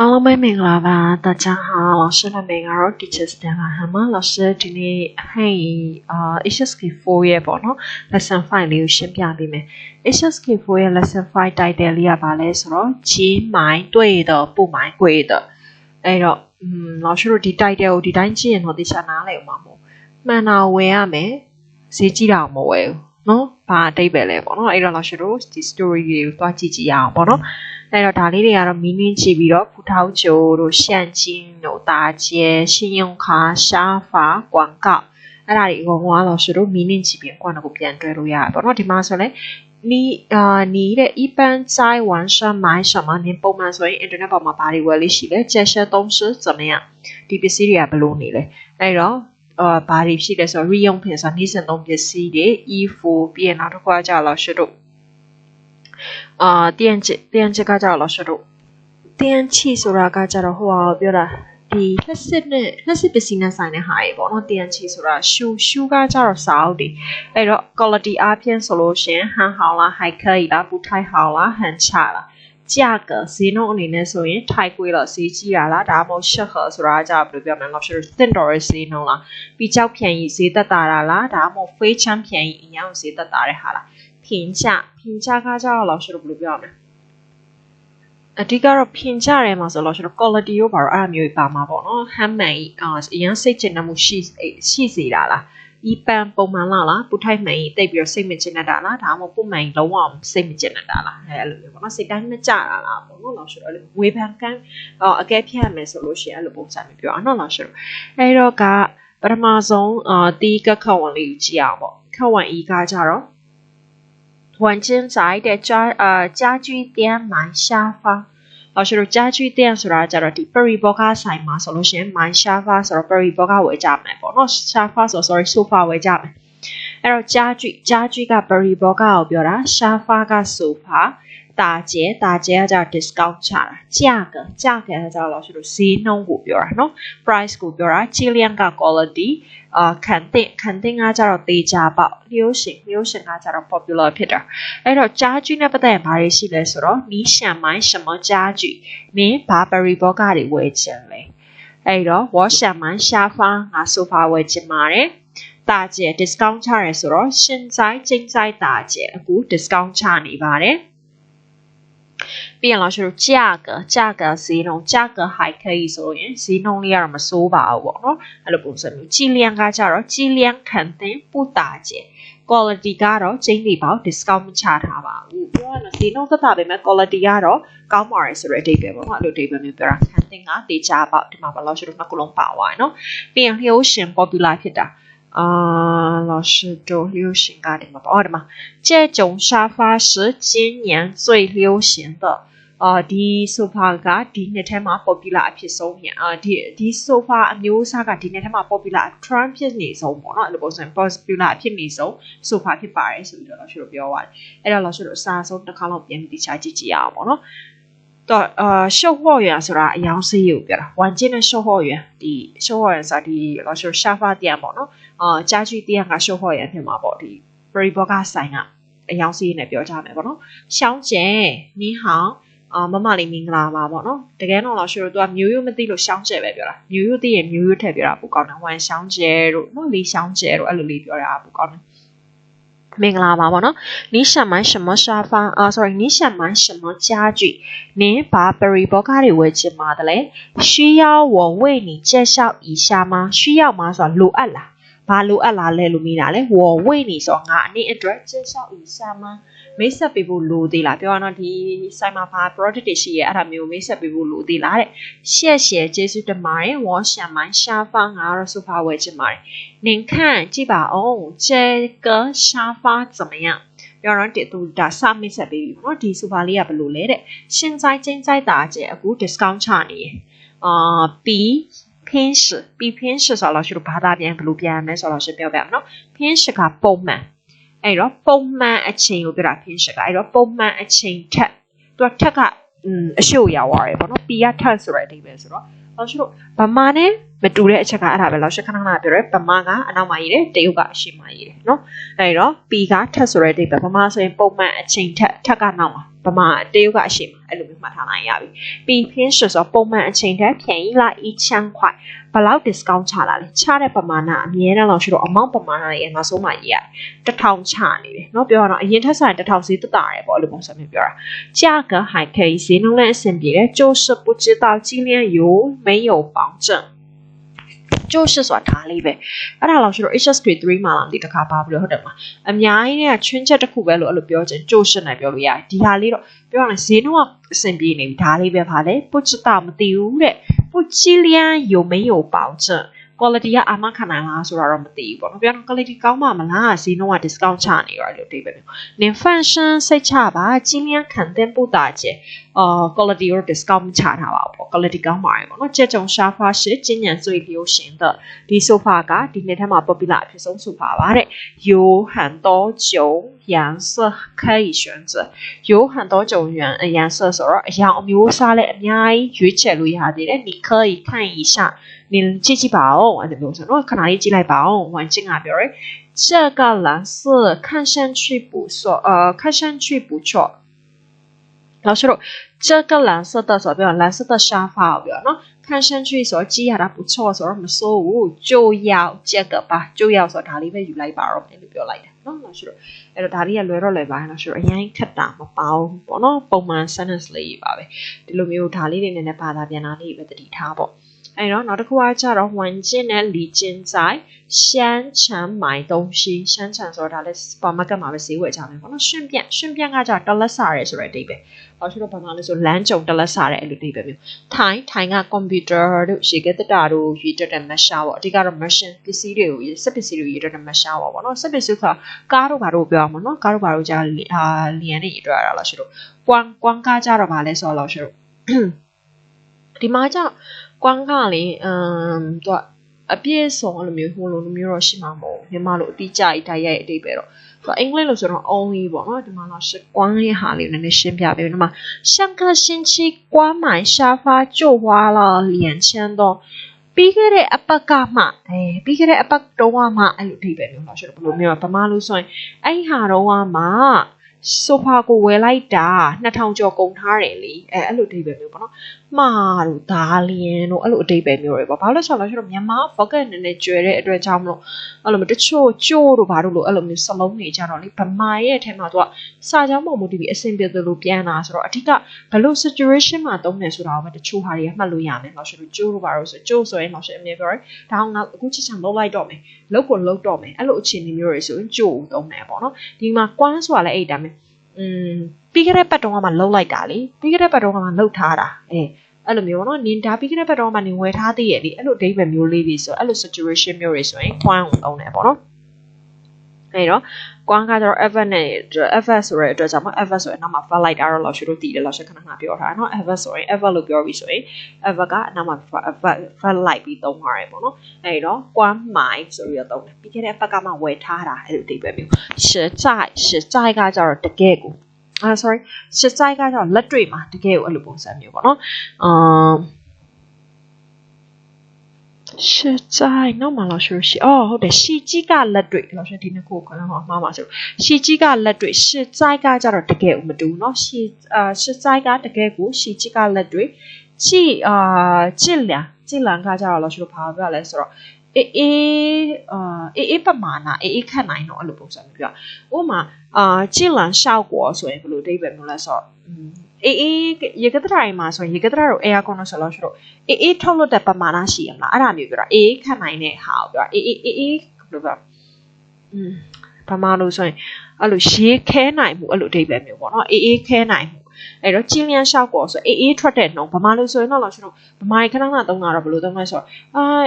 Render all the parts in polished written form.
အားလုံးပဲမင်္ဂလာပါ大家好老师နာမည်ကတော့ Teacher Stella ဟာမ老师ဒီနေ့HSK4 ရဲ့ပေါ့နော် lesson 5လေးကိုရှင်းပြပေးမယ် HSK4 ရဲ့ lesson 5 title လေးကဘာလဲဆိုတော့亲买对的不买贵的အဲ့တော့老师တို့ဒီ title ကိုဒီတိုင်းကြည့်ရင်တော့တခြားနားလည်မှာမဟုတ်မှန်တာဝယ်ရမယ်ဈေးကြီးတာမဝယ်ဘူးနော်ဘာအတိတ်ပဲလဲပေါ့နော်အဲ့တော့老师တို့ဒီ story တွေကိုတွားကြည့်ကြရအောင်ပေါ့နော်အဲ့တော့ဒါလေးတွေကတော့မင်းင်းကြည့်ပြီးတော့葡萄酒တို့现金တို့大街信用卡沙发广告အဲ့ဒါတွေအကုန်လုံး老师တို့မင်းင်းကြည့်ပြီးကွာတော့ပြန်တွဲလို့ရတယ်ပေါ့နော်ဒီမှာဆိုလဲ你的一般在网上买什么你ပုံမှန်ဆိုရင် internet ပေါ်မှာဘာတွေဝယ်လို့ရှိလဲ这些东西怎么样ဒီပစ္စည်းတွေကဘယ်လိုနေလဲအဲ့တော့ဘာတွေရှိလဲဆိုတော့日用品ဆိုနေ့စဉ်သုံးပစ္စည်းတွေ衣服ပြီးရင်နောက်တစ်ခုကကြာ老师တို့电器ကကြတော့老师တို့电器ဆိုတာကကြတော့ဟိုဟာပြောတာဒီလက်စစ်ပစ္စည်းနဲ့ဆိုင်တဲ့ဟာတွေပေါ့နော်电器ဆိုတာရှူကကြတော့စာအုပ်တွေအဲ့တော့ quality အားဖြင့်ဆိုလို့ရှင်ဟန်ဟောင်းလားဟိုက်ခဲလားပူထိုက်ဟောင်းလားဟန်ချလား价格ဈေးနှုန်းအနေနဲ့ဆိုရင်ထိုက်ကွေးတော့ဈေးကြီးတာလားဒါမှမဟုတ်适合ဆိုတာကကြဘယ်လိုပြောမလဲ老师သင့်တော်ရဲ့ဈေးနှုန်းလား比较便宜ဈေးသက်သာတာလားဒါမှမဟုတ်非常便宜一样ဈေးသက်သာတဲ့ဟာလား评价ကကြတော့老师တို့ဘယ်လိုပြောမလဲအဓိကတော့评价ရဲမှာဆို老师တို့ quality ရောဘာလို့အဲ့လိုမျိုးပါမှာပေါ့နော်ဟမ်းမှန်အရင်စိတ်ကျဉ်မှုရှိစေတာလား一般ပုံမှန်လားပူထိုက်မှန်တိတ်ပြီးတော့စိတ်မကျဉ်တာလားဒါမှမဟုတ်ပုံမှန်လုံးဝစိတ်မကျဉ်တာလားအဲ့လိုမျိုးပေါ့နော်စိတ်တိုင်းမကြတာလားပေါ့နော်老师တို့ဝေဖန်ကန်အကဲဖြတ်မယ်ဆိုလို့ရှိရင်အဲ့လိုပုံစံမျိုးပြောအောင်နော်老师တို့အဲ့တော့ကပထမဆုံးတီးကခက်ဝင်လေးကြည့်အောင်ပေါ့ခက်ဝင်ဤကကြတော့晚间在的家具店买沙发老师တို့家具店ဆိုတာကြတော့ဒီ Perry Boga ဆိုင်မှာဆိုလို့ရှိရင် 买沙发ဆိုတော့ Perry Boga ဝယ်ကြမယ်ပေါ့နော်沙发ဆို sorry sofa ဝယ်ကြမယ်အဲ့တော့家具က Perry Boga ကိုပြောတာ沙发က sofa打折ကကြတော့ discount ချတာ价格ကကြတော့老师တို့ဈေးနှုန်းကိုပြောတာနော် price ကိုပြောတာ质量က quality肯定ကကြတော့သေချာပေါ့流行ကကြတော့ popular ဖြစ်တာအဲ့တော့家具နဲ့ပတ်သက်ရင်ဘာတွေရှိလဲဆိုတော့你想买什么家具你ဘာ Perry Boga တွေဝယ်ချင်လဲအဲ့တော့我想买沙发ငါ sofa ဝယ်ချင်ပါတယ်打折 discount ချရဲဆိုတော့现在正在打折အခု discount ချနေပါတယ်ပြီးရင်老师တို့价格ဈေးနှုန်း价格还可以ဆိုရင်ဈေးနှုန်းလေးကတော့မစိုးပါဘူးပေါ့နော်အဲ့လိုပုံစံမျိုး质量ကကြတော့质量肯定不打折 quality ကတော့ကျင်းနေပေါ့ discount မချထားပါဘူးပြောရရင်ဈေးနှုန်းသက်သာပေမဲ့ quality ကတော့ကောင်းပါတယ်ဆိုတဲ့အဓိပ္ပာယ်ပေါ့နော်အဲ့လိုအဓိပ္ပာယ်မျိုးပြောတာ肯定ကတေချာပေါ့ဒီမှာ老师တို့နှစ်ခုလုံးပါသွားတယ်နော်ပြီးရင်流行 popular ဖြစ်တာ老师都流行个什么吧？的嘛，这种沙发是今年最流行的。ဒီ sofa ကဒီနှစ်ထဲမှာ popular အဖြစ်ဆုံးပြန်ဒီ sofa အမျိုးအစားကဒီနှစ်ထဲမှာ popular trend ဖြစ်နေဆုံးပေါ့နော်အဲ့လိုပုံစံ popular အဖြစ်နေဆုံး sofa ဖြစ်ပါတယ်ဆိုပြီးတော့เราပြောသွားတယ်အဲ့တော့เราတို့အစားဆုံးတစ်ခါလောက်ပြန်ပြီးတခြားကြည့်ကြည့်ရအောင်ပေါ့နော်တော့售货员ဆိုတာအယောင်စေးကိုပြောတာ晚间的售货员ဒီ售货员ဆိုတာဒီเรา说沙发店ပေါ့နော်家具店က售货员ဖြစ်မှာပေါ့ဒီ Perry Boga ဆိုင်ကအယောင်စေးနဲ့ပြောကြမယ်ပေါ့နော်小姐你好မမလေးမင်္ဂလာပါပေါ့နော်တကယ်တော့老师တို့ကမျိုးရိုးမသိလို့ရှောင်းကျဲပဲပြောတာမျိုးရိုးသိရင်မျိုးရိုးထည့်ပြောတာပိုကောင်းတယ်ဝမ်ရှောင်းကျဲတို့နော်လေးရှောင်းကျဲတို့အဲ့လိုလေးပြောတာပိုကောင်းတယ်မင်္ဂလာပါပေါ့နော်你想买什么沙发sorry你想买什么家具您把 Perry Boga တွေဝယ်ချင်ပါတယ်လေ需要我为你介绍一下吗需要吗ဆိုတာလိုအပ်လားဘာလိုအပ်လားလဲလို့မိတာလေ我为你ဆိုငါအနည်းအတွက်介绍一下吗မိတ်ဆက်ပေးဖို့လိုသေးလားပြောရတော့ဒီဆိုင်မှာဘာ product တွေရှိရဲအဲ့ဒါမျိုးမိတ်ဆက်ပေးဖို့လိုသေးလားတဲ့谢谢ကျေးဇူးတင်ပါတယ်我想买沙发ငါတော့ sofa ဝယ်ချင်ပါတယ်您看ကြည့်ပါအောင်这个沙发怎么样ပြောတော့တူဒါစမိတ်ဆက်ပေးပြီပေါ့နော်ဒီ sofa လေးကဘယ်လိုလဲတဲ့现在正在打折အခု discount ချနေရ比偏食ဆိုတော့老师တို့ဘာသာပြန်ဘယ်လိုပြန်လဲဆိုတော့老师ပြောပြမယ်နော်偏食ကပုံမှန်အဲ့တော့ပုံမှန်အချိန်ကိုပြောတာ偏食ကအဲ့တော့ပုံမှန်အချိန်ထက်သူကထက်ကအရှုပ်ရောက်သွားတယ်ပေါ့နော်ပီကထက်ဆိုတဲ့အဓိပ္ပာယ်ဆိုတော့老师တို့ဗမာနဲ့မတူတဲ့အချက်ကအဲ့ဒါပဲ老师ခဏခဏပြောတယ်ဗမာကအနောက်မှာရေးတယ်တရုတ်ကအရှေ့မှာရေးတယ်နော်အဲ့တော့ပီကထက်ဆိုတဲ့အဓိပ္ပာယ်ဗမာဆိုရင်ပုံမှန်အချိန်ထက်ကနောက်မှာဗမာတရုတ်ကအရှေ့မှာ အဲ့လိုမျိုးမှတ်ထားနိုင်ရပြီပြီး偏是说ပုံမှန်အချိန်ထက်便宜了1000块ဘယ်လောက် discount ချလာလဲချတဲ့ပမာဏအမြဲတမ်းလို့ရှိတော့ amount ပမာဏရဲ့နောက်ဆုံးမှရေးရတယ်1000ချနေတယ်เนาะပြောရတော့အရင်ထက်ဆိုင်1000ဈေးတက်တာရယ်ပေါ့အဲ့လိုပုံစံမျိုးပြောတာ价格还可以ဈေးနှုန်းလည်းအဆင်ပြေတယ်就是不知道今年有没有保证就是ဆိုတာဒါလေးပဲအဲ့ဒါလို့ရှိတော့ HS3 မှာလာဒီတစ်ခါပါပြီးတော့ဟုတ်တယ်မလားအများကြီးเนี่ยချွင်းချက်တစ်ခုပဲလို့အဲ့လိုပြောချင်就是နဲ့ပြောလို့ရတယ်ဒီဟာလေးတော့ပြောရရင်ဈေးနှုန်းကအဆင်ပြေနေပြီဒါလေးပဲပါလေ不知道မသိဘူးတဲ့不知量有没有保证 quality ကအာမခံနိုင်လားဆိုတာတော့မသိဘူးပေါ့နော်ပြောတော့ quality ကောင်းမှမလားဈေးနှုန်းက discount ချနေရတယ်လို့ဒီပဲမျိုးနင် function စိတ်ချပါ今年肯定不打折quality ကို discount ချထားပါပေါ့ quality ကောင်းပါတယ်ပေါ့နော်这种沙发是今年最流行的ဒီ sofa ကဒီနှစ်ထဲမှာ popular အဖြစ်ဆုံး sofa ပါတဲ့有很多种颜色可以选择有很多种颜色ဆိုတော့အရောင်အမျိုးအစားလည်းအများကြီးရွေးချယ်လို့ရသေးတယ်你可以看一下你记记吧哦အဲ့လိုမျိုးဆိုတော့ခဏလေးကြည့်လိုက်ပါဦး环境啊ပြောရယ်这个蓝色看上去不错看上去不错老师说这个蓝色的所表蓝色的沙发表喏看上去所ကြည့်ရတာ不错ဆိုတော့မစိုးဘူး就要这个吧就要ဆိုဒါလေးပဲယူလိုက်ပါတော့အဲ့လိုပြောလိုက်တယ်နော်老师说အဲ့တော့ဒါလေးကလွယ်တော့လွယ်ပါ老师说အရင်ခက်တာမပေါင်းပေါ့နော်ပုံမှန် sentence လေးပါပဲဒီလိုမျိုးဒါလေးတွေနဲ့ဘာသာပြန်တာလေးပဲတတိထားပေါ့အဲ့တော့နောက်တစ်ခုကကြတော့环境နဲ့离境在商场买东西商场ဆိုတာဒါလည်း supermarket မှာပဲဈေးဝယ်ကြမယ်ပေါ့နော်顺便ကကြတော့တလက်စားရဲဆိုတဲ့အဓိပ္ပာယ်ဘာလို့တော့ဘာမှလဲဆိုလမ်းကြုံတလက်စားရဲအဲ့လိုအဓိပ္ပာယ်မျိုးထိုင်က computer တို့ရေကတတာတို့ရေးတက်တဲ့ machine ပေါ့အဓိကတော့ machine ပစ္စည်းတွေကိုစက်ပစ္စည်းတွေရေးတက်တဲ့ machine ပေါ့နော်စက်ပစ္စည်းဆိုတာကားတို့ဘာတို့ပြောအောင်နော်ကားတို့ဘာတို့ကြာလျံနေရေးတက်ရတာလားရှိတော့ကွမ်းကားကြတော့ဘာလဲဆိုတော့ရှိတော့ဒီမှာကျကွမ်းကားလေသူကအပြည့်စုံအဲ့လိုမျိုးဟိုလိုမျိုးတော့ရှိမှာမဟုတ်မြန်မာလိုအတိအကျတိုက်ရိုက်အတိတ်ပဲတော့ဆိုအင်္ဂလိပ်လိုဆိုတော့ only ပေါ့နော်ဒီမှာတော့ကွမ်းရဲ့ဟာလေးနည်းနည်းရှင်းပြပေးမယ်ဒီမှာ上个星期光买沙发就花了2000多ပြီးခဲ့တဲ့အပတ်ကမှပြီးခဲ့တဲ့အပတ်တော့မှအဲ့လိုအထိပဲမျိုးတော့ရှိတော့ဘယ်လိုမျိုးဗမာလိုဆိုရင်အဲ့ဟာတော့မှ sofa ကိုဝယ်လိုက်တာ2000ကျော်ကုန်ထားတယ်လေအဲ့လိုအဓိပ္ပာယ်မျိုးပေါ့နော်မှားတို့ဒါလျင်တို့အဲ့လိုအဓိပ္ပာယ်မျိုးတွေပေါ့ဘာလို့လဲဆိုတော့မြန်မာ focus နည်းနည်းကျွဲတဲ့အတွက်ကြောင့်မလို့အဲ့လိုမျိုးတချို့ကျိုးတို့ဘာလို့လို့အဲ့လိုမျိုးစလုံးနေကြတော့လေဗမာရဲ့အထက်မှာသူကစာကြောင်းပုံမူတည်ပြီးအဆင်ပြေသလိုပြန်လာဆိုတော့အဓိကဘယ်လို situation မှာသုံးနေဆိုတာကိုပဲတချို့ဟာတွေကမှတ်လို့ရမယ်လို့ဆိုတော့ကျိုးတို့ဘာလို့ဆိုကျိုးဆိုရင်တော့အမြဲပြောတယ်ဒါအောင်ငါအခုချစ်ချင်လုပ်လိုက်တော့မယ်လုပ်ကိုလုပ်တော့မယ်အဲ့လိုအခြေအနေမျိုးတွေဆိုရင်ကျိုးသုံးတယ်ပေါ့နော်ဒီမှာကွမ်းဆိုတာလည်းအဲ့ဒါမျိုးပြီးခဲ့တဲ့ပတ်တုန်းကမှလှုပ်လိုက်တာလေပြီးခဲ့တဲ့ပတ်တုန်းကမှလှုပ်ထားတာအဲ့လိုမျိုးနော်နင်ဒါပြီးခဲ့တဲ့ပတ်တုန်းကမှနင်ဝယ်ထားသေးရဲ့လေအဲ့လိုအဓိပ္ပာယ်မျိုးလေးတွေဆိုအဲ့လို situation မျိုးတွေဆိုရင်ကွမ်းအောင်သုံးတယ်ပေါ့နော်အဲ့တော့ကွမ်းကတော့ ever နဲ့ ever ဆိုတဲ့အတွက်ကြောင့် ever ဆိုရင်နောက်မှာ file လိုက်တာတော့လောက်ရှိလို့တည်တယ်လောက်ရှိခဏခဏပြောထားတာနော် ever ဆိုရင် ever လို့ပြောပြီးဆိုရင် ever ကနောက်မှာ file လိုက်ပြီးသုံးထားတယ်ပေါ့နော်အဲ့တော့ကွမ်းမိုင်ဆိုပြီးတော့သုံးတယ်ပြီးခဲ့တဲ့အပတ်ကမှဝယ်ထားတာအဲ့လိုအဓိပ္ပာယ်မျိုး实在ကကြတော့တကယ်ကိုsorry 实在ကကြတော့လက်တွေ့မှာတကယ်ကိုအဲ့လိုပုံစံမျိုးပေါ့နော်实在နောက်မှလောက်ရှိလို့ရှိဟုတ်တယ်ရှီကြီးကလက်တွေ့လောက်ရှိဒီနှစ်ခုကလည်းမှားပါဆိုရှီကြီးကလက်တွေ့实在ကကြတော့တကယ်ကိုမတူเนาะ实在ကတကယ်ကိုရှီကြီးကလက်တွေ့ကြည်လန်ကကြတော့လောက်ရှိလို့ဘာပြောလဲဆိုတော့အေးပမာဏအေးခတ်နိုင်တော့အဲ့လိုပုံစံမျိုးပြောဥပမာကြည်လန်效果ဆိုရင်ဘယ်လိုအဓိပ္ပာယ်မျိုးလဲဆိုတော့ရေကတရာမှာဆိုရင်ရေကတရာတို့ air con ဆိုလို့ရှိတော့အေးထုတ်လို့တဲ့ပမာဏရှိရမလားအဲ့ဒါမျိုးပြောတာအေးခတ်နိုင်တဲ့ဟာကိုပြောအေးဘယ်လိုပြောပမာလို့ဆိုရင်အဲ့လိုရေခဲနိုင်မှုအဲ့လိုအဓိပ္ပာယ်မျိုးပေါ့နော်အေးခဲနိုင်မှုအဲ့တော့ကျင်းလျက်လျှောက်ကောဆိုအေးထွက်တဲ့နှုံဗမာလို့ဆိုရင်တော့လောက်ရှိတော့ဗမာခဏခဏသုံးတာတော့ဘယ်လိုသုံးလဲဆိုတော့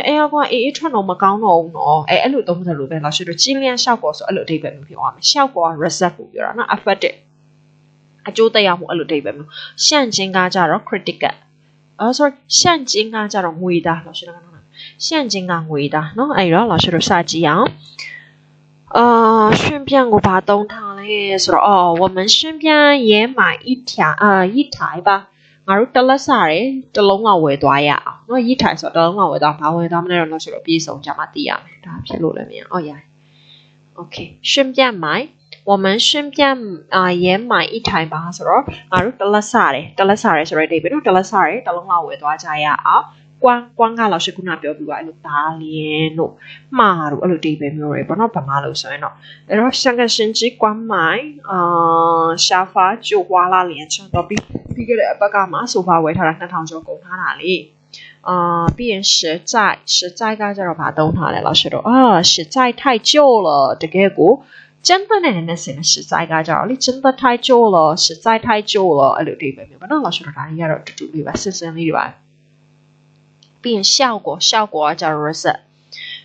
အဲကွာအေးထွက်နှုံမကောင်းတော့ဘူးနော်အဲ့လိုသုံးတယ်လို့ပဲလောက်ရှိတော့ကျင်းလျက်လျှောက်ကောဆိုအဲ့လိုအဓိပ္ပာယ်မျိုးဖြစ်သွားမယ်လျှောက်ကော reset ကိုပြောတာနော် affected အကျိုးသက်ရောက်မှုအဲ့လိုအဓိပ္ပာယ်မျိုးရှန့်ကျင်းကကြတော့ critical sorry ရှန့်ကျင်းကကြတော့ငွေသားလောက်ရှိတော့ရှန့်ကျင်းကငွေသားနော်အဲ့တော့လောက်ရှိတော့စကြည့်အောင်顺便我把东汤嘞说我们顺便也买一台吧ငါတို့တလက်စားရတလုံးလောက်ဝယ်သွားရအောင်เนาะ一台ဆိုတလုံးလောက်ဝယ်သွားဘာဝယ်သွားမလဲတော့လို့ဆိုတော့ပြေဆုံးကြမှာသိရမယ်ဒါဖြစ်လို့လည်းမရရ OK 顺便买我们顺便也买一台吧ဆိုတော့ငါတို့တလက်စားတယ်ဆိုတော့ဒီပဲနော်တလက်စားတယ်တလုံးလောက်ဝယ်သွားကြရအောင်ကွမ်းက老师ခုနပြောပြီးပါအဲ့လိုဒါလင်းတို့မှားတို့အဲ့လိုဒီပဲမျိုးတွေပေါ့နော်ဗမာလို့ဆိုရင်တော့အဲ့တော့上个星期关买沙发就花了2,000တော့ပြီးခဲ့တဲ့အပတ်ကမှဆိုဖာဝယ်ထားတာ2000ကျော်ကုန်ထားတာလေပြီးရင်实在ကကြတော့ဗာသုံးထားတယ်老师တို့实在太旧了တကယ်ကို真的呢是实在ကကြတော့လေ真的太旧了实在太旧了အဲ့လိုဒီပဲမျိုးပေါ့နော်老师တို့ဒါတွေကတော့တူတူလေးပါစစ်စစ်လေးတွေပါပြီးရင်效果ကကြတော့ reset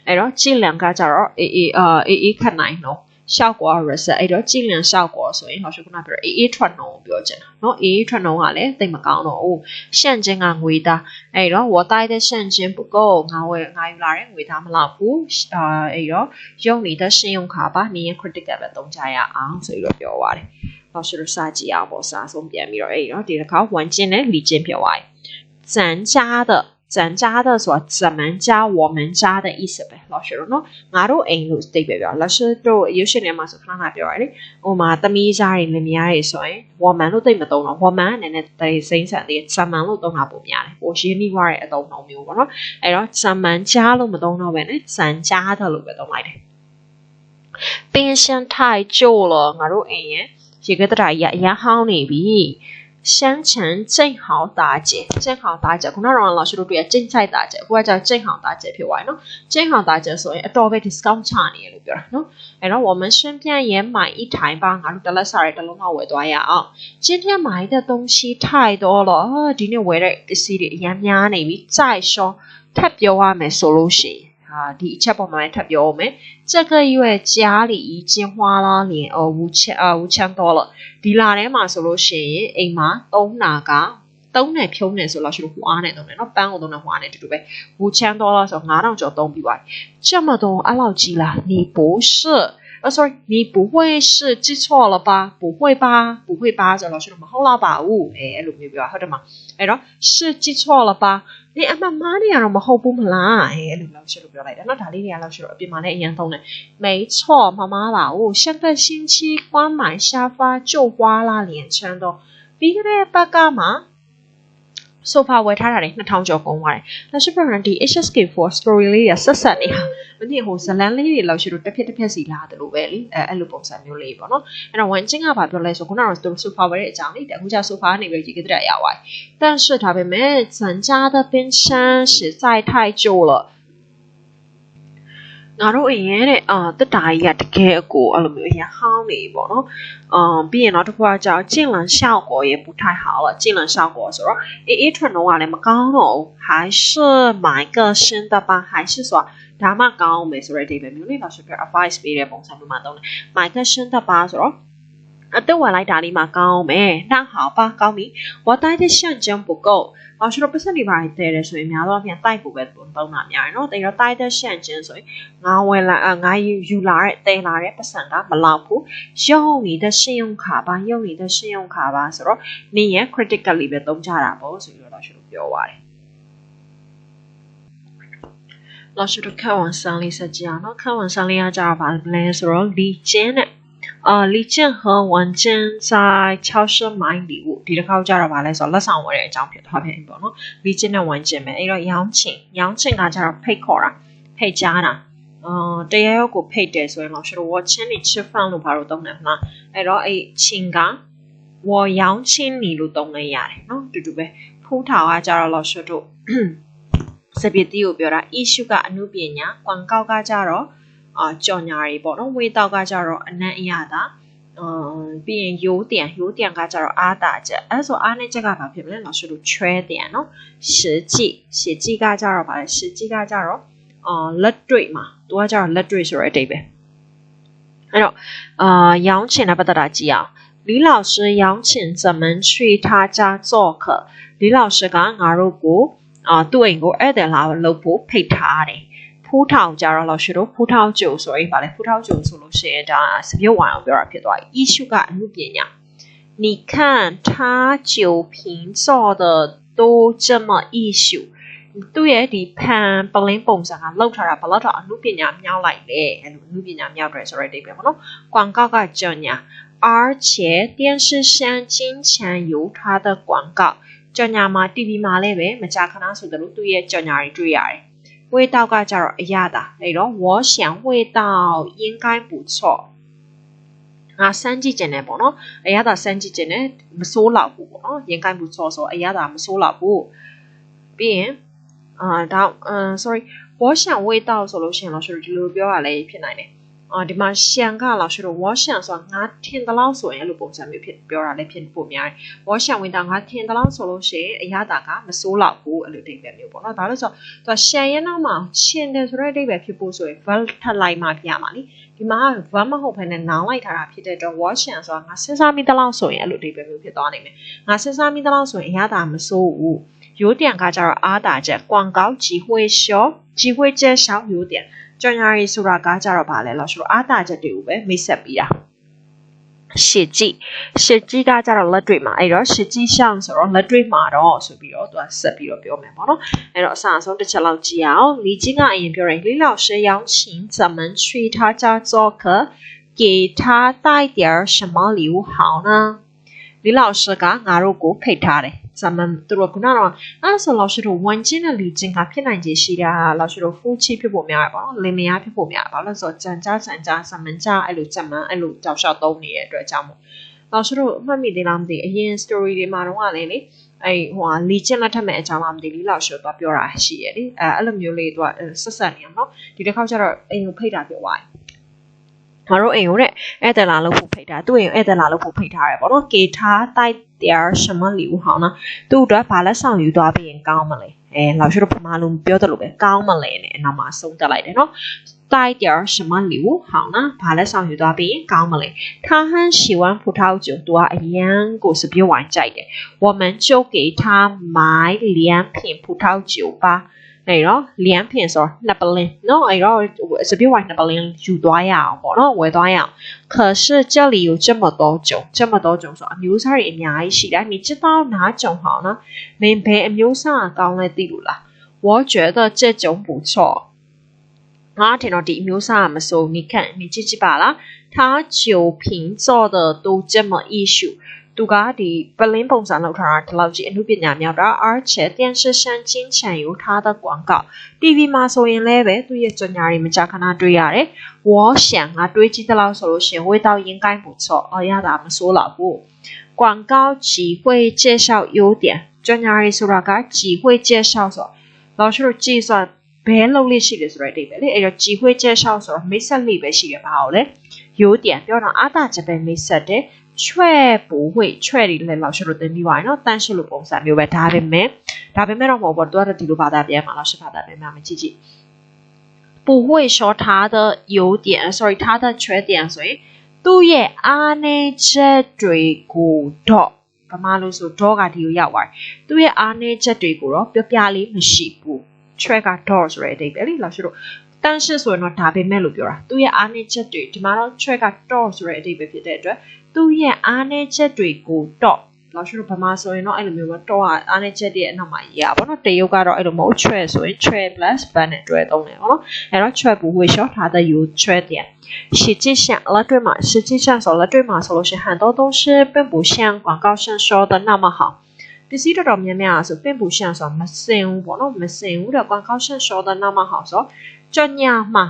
အဲ့တော့ကြည့်လံကကြတော့အေးခက်နိုင်နော်效果 reset အဲ့တော့ကြည့်လံ效果ဆိုရင်老师ခုနပြောအေးထွက်နှုံပြောချင်တာနော်အေးထွက်နှုံကလည်းတိတ်မကောင်းတော့ဘူး现金ကငွေသားအဲ့တော့我带的现金不够ငါယူလာတဲ့ငွေသားမလောက်ဘူးအဲ့တော့用你的信用卡吧你也 credit ကပဲသုံးကြရအောင်ဆိုပြီးတော့ပြောပါတယ်老师တို့စာကြည့်အောင်ပေါ့စာဆုံးပြန်ပြီးတော့အဲ့တော့ဒီတစ်ခါဝန်ကျင်နဲ့理解ပြောပါတယ်咱家的说咱们家我们家的意思呗老师တို့နော်ငါတို့အိမ်လို့သိပဲပြော老师တို့ရုပ်ရှင်ထဲမှာဆိုခဏခဏပြောရတယ်ဟိုမှာသမီးသားတွေလင်မယားတွေဆိုရင်我们လို့သိမသုံးတော့我们အနေနဲ့တိတ်စိမ့်ဆန်သေး咱们လို့သုံးတာပုံများတယ်ဟိုရှင်းပြီးွားတဲ့အသုံးနှုန်းမျိုးပေါ့နော်အဲ့တော့咱们家လို့မသုံးတော့ပဲနဲ့咱家的လို့ပဲသုံးလိုက်တယ်冰箱太旧了ငါတို့အိမ်ရဲ့ရေကတရာရဟောင်းနေပြီ相乘正好打解ခုနကတော့老師တို့တွေ့正在打解အခုက叫正好打解ဖြစ်သွားနော်正好打解ဆိုရင်အတော်ပဲ discount ချနေရလို့ပြောတာနော်အဲ့တော့我们顺便也买一台吧ငါတို့တလက်စားရတလုံးလောက်ဝယ်သွားရအောင်今天买的东西太多了ဒီနေ့ဝယ်တဲ့ပစ္စည်းတွေအများများနေပြီ再说ထပ်ပြောရမယ်ဆိုလို့ရှိရင်ဒီအချက်ပေါ်မှာထပ်ပြောအောင်မယ်这个月家里已经花了5,000多了ဒီလာထဲမှာဆိုလို့ရှိရင်အိမ်မှာသုံးနာကသုံးနဲ့ဖြုံးနေဆိုလို့ရှိလို့ဟွာနဲ့သုံးတယ်နော်ပန်းကိုသုံးနဲ့ဟွာနဲ့တူတူပဲ5,000多了ဆို9,000ကျော်သုံးပြီးသွား这么多အဲ့လောက်ကြီးလား你不是sorry 你不会是记错了吧不会吧ဆိုလို့ရှိလို့မဟုတ်လားပါဘူးအဲ့လိုမျိုးပြောဟုတ်တယ်မအဲ့တော့是记错了吧你အမှန်မှားနေရတော့မဟုတ်ဘူးမလားအဲ့လိုလောက်ရှိလို့ပြောလိုက်တယ်နော်ဒါလေးတွေကလောက်ရှိတော့အပြင်မှာလည်းအရင်သုံးတယ်没错妈妈吧上个星期光买沙发就花了2,000多ပြီးခဲ့တဲ့ပတ်ကမှာဆိုဖာဝယ်ထားတာလေ2000ကျော်ကုန်သွားတယ်။ဒါရှိပြန်ဒီ HSK4 story လေးရဆက်ဆက်နေတာ။မသိဟိုဇလန်လေးတွေလောက်ရှိလို့တစ်ဖြက်စီလာတယ်လို့ပဲလေ။အဲ့လိုပုံစံမျိုးလေးပေါ့နော်။အဲ့တော့ဝန်ချင်းကဘာပြောလဲဆိုခုနကတော့ဆိုဖာဝယ်တဲ့အကြောင်းလေးအခုကျဆိုဖာကနေပဲဒီကတည်းကရောက်သွားတယ်။但是ဒါပေမဲ့咱家的冰箱实在太旧了。ငါတို့အိမ်ရဲ့တဲ့တက်တာကြီးကတကယ်အကိုအဲ့လိုမျိုးရဟောင်းနေပေါ့နော်ပြီးရင်တော့တစ်ခုကကြောင့်ကျင့်လန်效果也不太好了ကျင့်လန်效果ဆိုတော့အေးထွက်တော့ကလည်းမကောင်းတော့ဘူး还是买个新的吧还是说ဒါမှကောင်းမယ်ဆိုတဲ့ဒီပဲမျိုးလေးတော့ဆိုပြ advice ပေးတဲ့ပုံစံမျိုးမှာသုံးတယ်买个新的吧ဆိုတော့အတော့ဝင်လိုက်တာလေးမှာကောင်းမယ်那好吧ကောင်းပြီ我带的现金不够老师တို့ပတ်စံတွေပါတဲ့တယ်ဆိုရင်များတော့ပြန်တိုက်ဖို့ပဲသုံးတာများတယ်နော်တယ်တော့တိုက်တဲ့现金ဆိုရင်ငါဝင်လာငါယူလာတဲ့တင်လာတဲ့ပတ်စံကမလောက်ဘူး用你的信用卡吧用你的信用卡吧ဆိုတော့你ရဲ့ critically ပဲသုံးကြတာပေါ့ဆိုပြီးတော့老师တို့ပြောပါတယ်老师တို့看完上လေးစကြအောင်နော်看完上လေးကကြတော့ဘာလဲဆိုတော့李健နဲ့李健和文健在超市买礼物ဒီတစ်ခါကျတော့ဗာလဲဆိုတော့လက်ဆောင်ဝယ်တဲ့အကြောင်းဖြစ်သွားပြန်ပေါ့နော်李健နဲ့文健ပဲအဲ့တော့ရောင်းချင်ကကျတော့ဖိတ်ခေါ်တာဖိတ်ကြားတာတရားရောက်ကိုဖိတ်တယ်ဆိုရင်တော့说我请你吃饭လို့ဘာလို့သုံးတယ်မလားအဲ့တော့အဲ့ချင်းက我邀请你လို့သုံးလိုက်ရတယ်နော်တူတူပဲဖူးထောင်ကကျတော့လို့说တို့စပစ်တီကိုပြောတာ issue ကအနုပညာကွန်ကောက်ကကျတော့ကြော်ညာတွေပေါ့နော်ဝေးတောက်ကကြတော့အနံ့အရသာပြီးရင်ရိုးတံကကြတော့အားတာချက်အဲ့ဆိုအားနဲ့ချက်ကဘာဖြစ်မလဲ老师တို့ချွဲတံနော်实际ကကြတော့ဗါလဲ实际ကကြတော့လက်တွေ့မှာသူကကြတော့လက်တွေ့ဆိုတဲ့အဓိပ္ပာယ်အဲ့တော့ရောင်းချင်တဲ့ပတ်သက်တာကြည့်အောင်李老师邀请咱们去他家做客李老师ကငါတို့ကိုသူ့အိမ်ကိုဧည့်သည်လာလုပ်ဖို့ဖိတ်ထားတယ်ဖူးထောင်ကြတော့老师တို့ဖူးထောင်ကျုံဆိုရင်ဗါလဲဖူးထောင်ကျုံဆိုလို့ရှိရင်ဒါစပြုတ်ဝိုင်အောင်ပြောတာဖြစ်သွားပြီ issue ကအမှုပညာ你看他酒瓶做的都这么艺术သူ့ရဲ့ဒီဖန်ပလင်းပုံစံကလောက်ထားတာဘလောက်တော့အမှုပညာမြောက်လိုက်လေအဲ့လိုအမှုပညာမြောက်တယ်ဆိုတဲ့အဓိပ္ပာယ်ပေါ့နော်广告ကကြော်ညာ而且电视上经常有他的广告ကြော်ညာမှာ TV မှာလည်းပဲမကြာခဏဆိုတယ်လို့သူ့ရဲ့ကြော်ညာတွေတွေ့ရတယ်味道ကကြတော့အရသာအဲ့တော့我想味道应该不错ငါစမ်းကြည့်ခြင်းနဲ့ပေါ့နော်အရသာစမ်းကြည့်ခြင်းနဲ့မဆိုးလောက်ဘူးပေါ့နော်应该不错ဆိုအရသာမဆိုးလောက်ဘူးပြီးရင်sorry 我想味道ဆိုလို့ရှိရင်老师ဒီလိုပြောရလဲဖြစ်နိုင်တယ်ဒီမှာ想က老师我想ဆိုငါထင်တယ်လို့ဆိုရင်အဲ့လိုပုံစံမျိုးဖြစ်ပြောတာလည်းဖြစ်ပိုများတယ်我想味道ငါထင်တယ်လို့ဆိုလို့ရှိရင်အရသာကမဆိုးလောက်ဘူးအဲ့လိုအဓိပ္ပာယ်မျိုးပေါ့နော်ဒါလို့ဆိုသူက想ရဲ့နောက်မှာရှင်တယ်ဆိုတဲ့အဓိပ္ပာယ်ဖြစ်ဖို့ဆိုရင် verb ထပ်လိုက်မှပြမှာလीဒီမှာ verb မဟုတ်ဘဲနဲ့ noun လိုက်ထားတာဖြစ်တဲ့အတွက်我想ဆိုတာငါစဉ်းစားမိတယ်လို့ဆိုရင်အဲ့လိုအဓိပ္ပာယ်မျိုးဖြစ်သွားနိုင်တယ်ငါစဉ်းစားမိတယ်လို့ဆိုရင်အရသာမဆိုးဘူး有点ကကြတော့အားတာချက်广告机会少机会介绍有点ကြော်ညာရီဆိုတာကကြတော့ဗာလဲလို့ဆိုတော့အားတာချက်တွေကိုပဲမိတ်ဆက်ပြီးတာရှစ်ကြည့်ကကြတော့လက်တွေ့မှာအဲ့တော့ရှစ်ကြည့်ဆောင်ဆိုတော့လက်တွေ့မှာတော့ဆိုပြီးတော့သူကဆက်ပြီးတော့ပြောမယ်ပေါ့နော်အဲ့တော့အစအဆုံးတစ်ချက်လောက်ကြည့်အောင်李晶ကအရင်ပြောတယ်李老师邀请咱们去他家做客给他带点什么礼物好呢李老师ကငါတို့ကိုဖိတ်ထားတယ်咱们သူတို့ကခုနကတော့အဲ့ဆို老师တို့ဝန်ကျင်းတဲ့李晶ကဖြစ်နိုင်ခြေရှိတာ老师တို့夫妻ဖြစ်ဖို့များတယ်ပေါ့နော်လင်မယားဖြစ်ဖို့များတယ်ဘာလို့ဆိုတော့咱家咱们家အဲ့လို咱们အဲ့လိုကြောက်လျှောက်သုံးနေတဲ့အတွက်ကြောင့်မို့老师တို့မှတ်မိသေးလားမသိအရင် story တွေမှာတော့လည်းလေအဲ့ဟိုလီကျင်းလက်ထက်မဲ့အကြောင်းလားမသိဘူး老师တို့ပြောတာရှိရလေအဲ့လိုမျိုးလေးသူကဆက်ဆက်နေအောင်နော်ဒီတစ်ခေါက်ကျတော့အိမ်ကိုဖိတ်တာပြောသွားတယ်ငါတို့အိမ်ကိုတဲ့ဧည့်သည်လာလို့ဖို့ဖိတ်တာသူ့အိမ်ကိုဧည့်သည်လာလို့ဖို့ဖိတ်ထားတယ်ပေါ့နော်给他带点什么礼物好呢သူ့အတွက်ဘာလက်ဆောင်ယူသွားပြီးရင်ကောင်းမလဲ老师တို့ပမာလုံးပြောတယ်လို့ပဲကောင်းမလဲနဲ့နောက်မှာဆုံးတက်လိုက်တယ်နော်带点什么礼物好呢ဘာလက်ဆောင်ယူသွားပြီးရင်ကောင်းမလဲ他很喜欢葡萄酒သူကအရင်ကိုစပြည့်ဝိုင်းကြိုက်တယ်我们就给他买2瓶葡萄酒吧အဲ့တော့2瓶ဆို2ပလင်းเนาะအဲ့တော့စပြည့်ဝိုင်း2ပလင်းယူသွားရအောင်ပေါ့နော်ဝယ်သွားရအောင်可是这里有这么多种ဆိုအမျိုးအစားတွေအများကြီးရှိတယ်你知道哪种好呢မင်းဘယ်အမျိုးအစားကောင်းလဲသိလို့လား我觉得这种不错ငါထင်တော့ဒီအမျိုးအစားမစိုး你看你记记吧啦他9瓶做的都这么艺术သူကဒီပလင်းပုံစံလောက်ထားတာဒီလောက်ကြီးအမှုပညာမြောက်တာ而且电视上经常有他的广告 TV မှာဆိုရင်လည်းပဲသူရဲ့ကြော်ညာတွေမကြာခဏတွေ့ရတယ်我想ငါတွေးကြည့်သလောက်ဆိုလို့ရှိရင်味道应该不错ရတာမဆိုးလောက်ဘူး广告机会介绍优点ကြော်ညာတွေဆိုတာက机会介绍ဆို老师တို့ကြည့်ဆိုဘယ်လောက်လေးရှိတယ်ဆိုတဲ့အဓိပ္ပာယ်လေအဲ့တော့机会介绍ဆိုတော့မိတ်ဆက်လေးပဲရှိရပါအောင်လေ优点ပြောတော့အားတာချက်ပဲမိတ်ဆက်တယ်却不会却တွေလည်း老师တို့သင်ပြီးပါရင်เนาะတန်းရှိလို့ပုံစံမျိုးပဲဒါပေမဲ့တော့မဟုတ်ဘူးသူကတော့ဒီလိုဘာသာပြန်မှာ老师ဘာသာပြန်မှာမကြည့်ကြည့်不会说他的优点 sorry 他的缺点所以သူ့ရဲ့အားနည်းချက်တွေကိုတော့ဘာမှလို့ဆိုတော့ကဒီကိုရောက်သွားတယ်သူ့ရဲ့အားနည်းချက်တွေကိုတော့ပြပြလေးမရှိဘူး却ကတော့ဆိုတဲ့အဓိပ္ပာယ်လေ老师တို့တန်းရှိဆိုရင်တော့ဒါပေမဲ့လို့ပြောတာသူ့ရဲ့အားနည်းချက်တွေဒီမှာတော့却ကတော့ဆိုတဲ့အဓိပ္ပာယ်ဖြစ်တဲ့အတွက်သူ့ရဲ့အားနည်းချက်တွေကိုတော့老师တို့ဗမာဆိုရင်တော့အဲ့လိုမျိုးပဲတော့အားနည်းချက်တွေအနောက်မှာရေးရပါတော့တရုတ်ကတော့အဲ့လိုမဟုတ်却ဆိုရင်却 plus ဘတ်နဲ့တွဲသုံးတယ်ပေါ့နော်အဲ့တော့却不会说它的有缺点实际上လက်တွေ့မှာဆိုလက်တွေ့မှာဆိုလို့ရှိရင်很多都是并不像广告上说的那么好ပစ္စည်းတော်များများဆို并不像ဆိုမစင်ဘူးပေါ့နော်မစင်ဘူးတဲ့广告上说的那么好ဆိုကြော်ညာမှာ